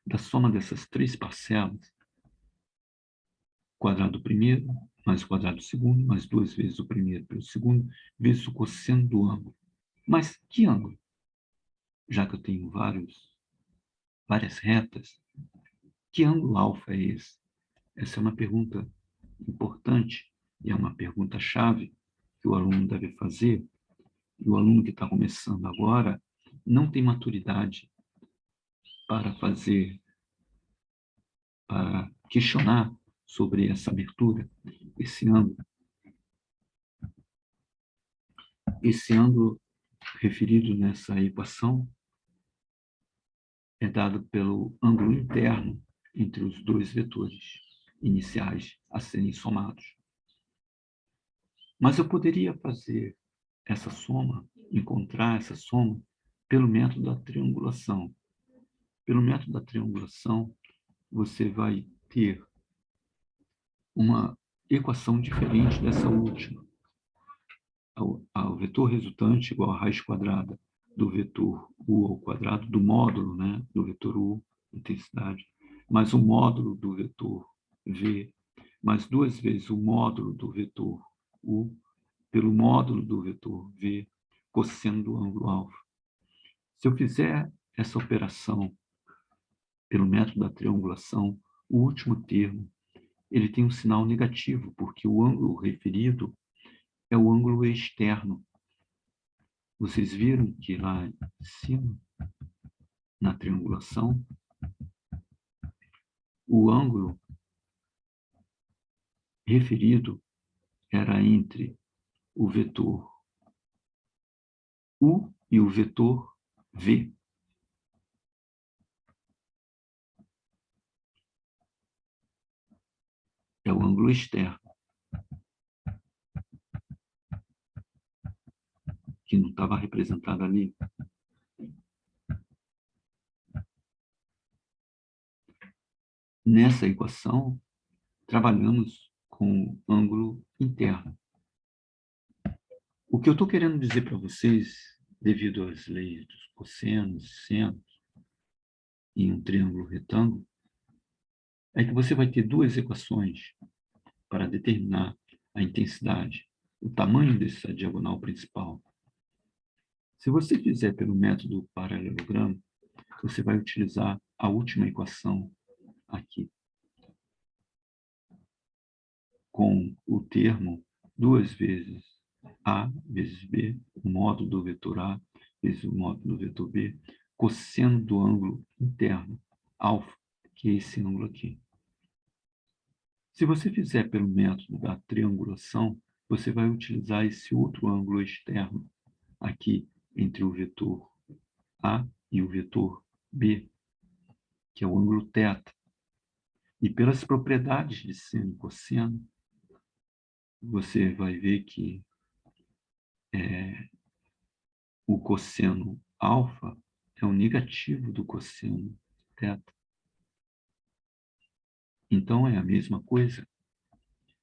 [SPEAKER 1] da soma dessas três parcelas. Quadrado primeiro, mais o quadrado segundo, mais duas vezes o primeiro pelo segundo, vezes o cosseno do ângulo. Mas que ângulo? Já que eu tenho várias retas, que ângulo alfa é esse? Essa é uma pergunta importante e é uma pergunta-chave que o aluno deve fazer. E o aluno que está começando agora não tem maturidade para para questionar sobre essa abertura, esse ângulo. Esse ângulo referido nessa equação é dado pelo ângulo interno entre os dois vetores iniciais a serem somados. Mas eu poderia fazer essa soma, encontrar essa soma, pelo método da triangulação. Pelo método da triangulação, você vai ter uma equação diferente dessa última. O vetor resultante igual a raiz quadrada do vetor u ao quadrado, do módulo, né, do vetor u, intensidade, mais o módulo do vetor v, mais duas vezes o módulo do vetor u, pelo módulo do vetor v, cosseno do ângulo alfa. Se eu fizer essa operação pelo método da triangulação, o último termo ele tem um sinal negativo, porque o ângulo referido é o ângulo externo. Vocês viram que lá em cima, na triangulação, o ângulo referido era entre o vetor U e o vetor V. É o ângulo externo, que não estava representado ali. Nessa equação, trabalhamos com o ângulo interno. O que eu estou querendo dizer para vocês, devido às leis dos cossenos e senos, em um triângulo retângulo, é que você vai ter duas equações para determinar a intensidade, o tamanho dessa diagonal principal. Se você fizer pelo método paralelogramo, você vai utilizar a última equação aqui, com o termo duas vezes A vezes B, o módulo do vetor A vezes o módulo do vetor B, cosseno do ângulo interno, alfa, que é esse ângulo aqui. Se você fizer pelo método da triangulação, você vai utilizar esse outro ângulo externo aqui entre o vetor A e o vetor B, que é o ângulo θ. E pelas propriedades de seno e cosseno, você vai ver que o cosseno alfa é o negativo do cosseno θ. Então, é a mesma coisa,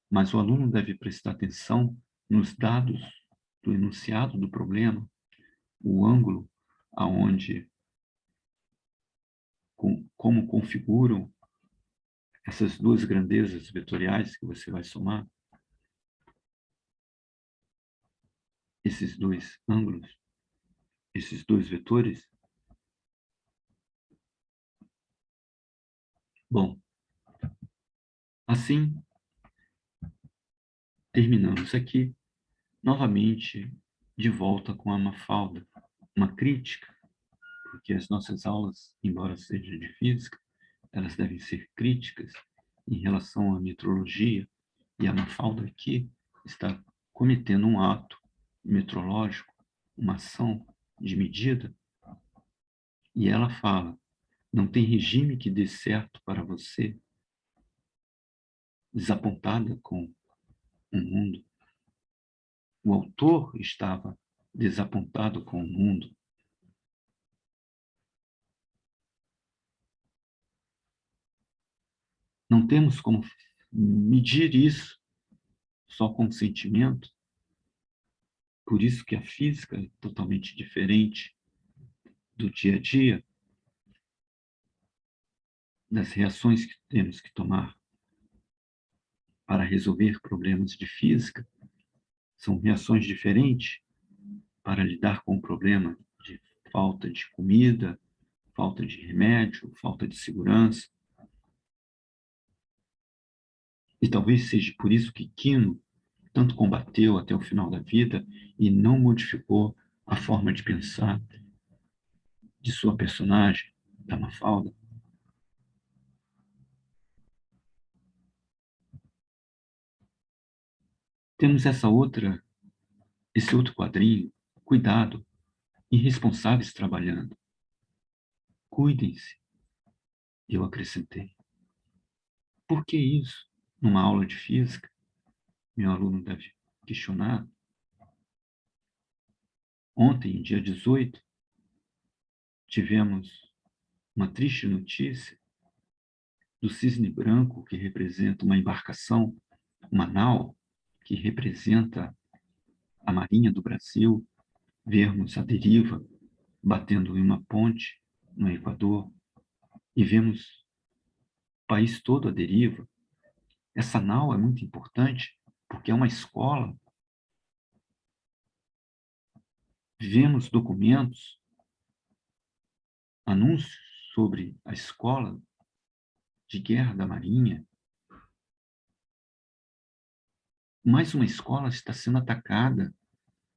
[SPEAKER 1] mas o aluno deve prestar atenção nos dados do enunciado do problema, o ângulo aonde, como configuram essas duas grandezas vetoriais que você vai somar, esses dois ângulos, esses dois vetores. Bom, assim, terminamos aqui, novamente, de volta com a Mafalda, uma crítica, porque as nossas aulas, embora sejam de física, elas devem ser críticas em relação à metrologia, e a Mafalda aqui está cometendo um ato metrológico, uma ação de medida, E ela fala, não tem regime que dê certo para você, desapontada com o mundo. O autor estava desapontado com o mundo. Não temos como medir isso só com sentimento. Por isso que a física é totalmente diferente do dia a dia, das reações que temos que tomar para resolver problemas de física. São reações diferentes para lidar com o problema de falta de comida, falta de remédio, falta de segurança. E talvez seja por isso que Quino tanto combateu até o final da vida e não modificou a forma de pensar de sua personagem, da Mafalda. Temos esse outro quadrinho, Cuidado, irresponsáveis trabalhando. Cuidem-se, eu acrescentei. Por que isso? Numa aula de física, meu aluno deve questionar. Ontem, dia 18, tivemos uma triste notícia do cisne branco, que representa uma embarcação, uma nau, que representa a Marinha do Brasil, vermos a deriva batendo em uma ponte no Equador e vemos o país todo à deriva. Essa nau é muito importante porque é uma escola. Vemos documentos, anúncios sobre a escola de guerra da Marinha. Mais uma escola está sendo atacada,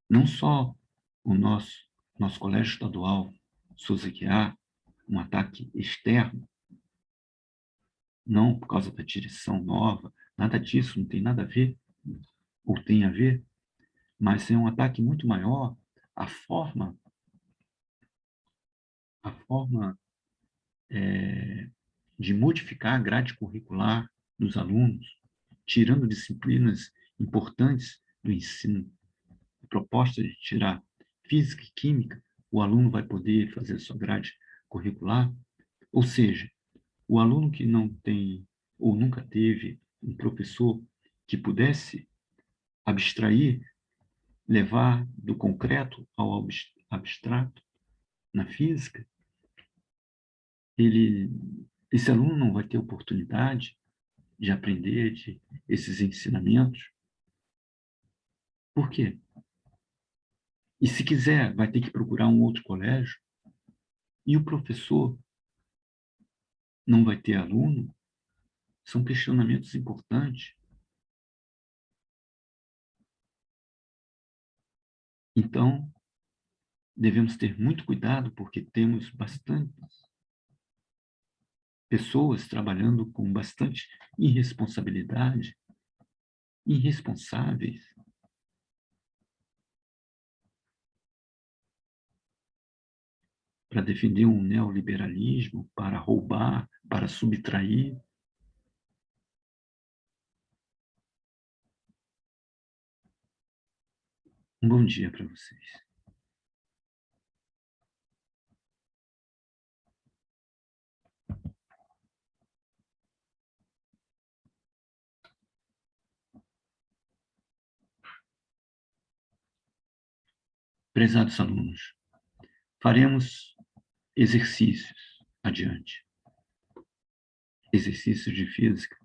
[SPEAKER 1] não só o nosso colégio estadual Souza Guiar, um ataque externo, não por causa da direção nova, nada disso, não tem nada a ver, ou tem a ver, mas é um ataque muito maior. A forma, a forma de modificar a grade curricular dos alunos, tirando disciplinas importantes do ensino. A proposta de tirar física e química, o aluno vai poder fazer a sua grade curricular, ou seja, o aluno que não tem ou nunca teve um professor que pudesse abstrair, levar do concreto ao abstrato na física, ele, esse aluno não vai ter oportunidade de aprender esses ensinamentos. Por quê? E se quiser, vai ter que procurar um outro colégio. E o professor não vai ter aluno? São questionamentos importantes. Então, devemos ter muito cuidado, porque temos bastante pessoas trabalhando com bastante irresponsabilidade, irresponsáveis, para defender um neoliberalismo, para roubar, para subtrair. Um bom dia para vocês. Prezados alunos, faremos exercícios adiante. Exercícios de física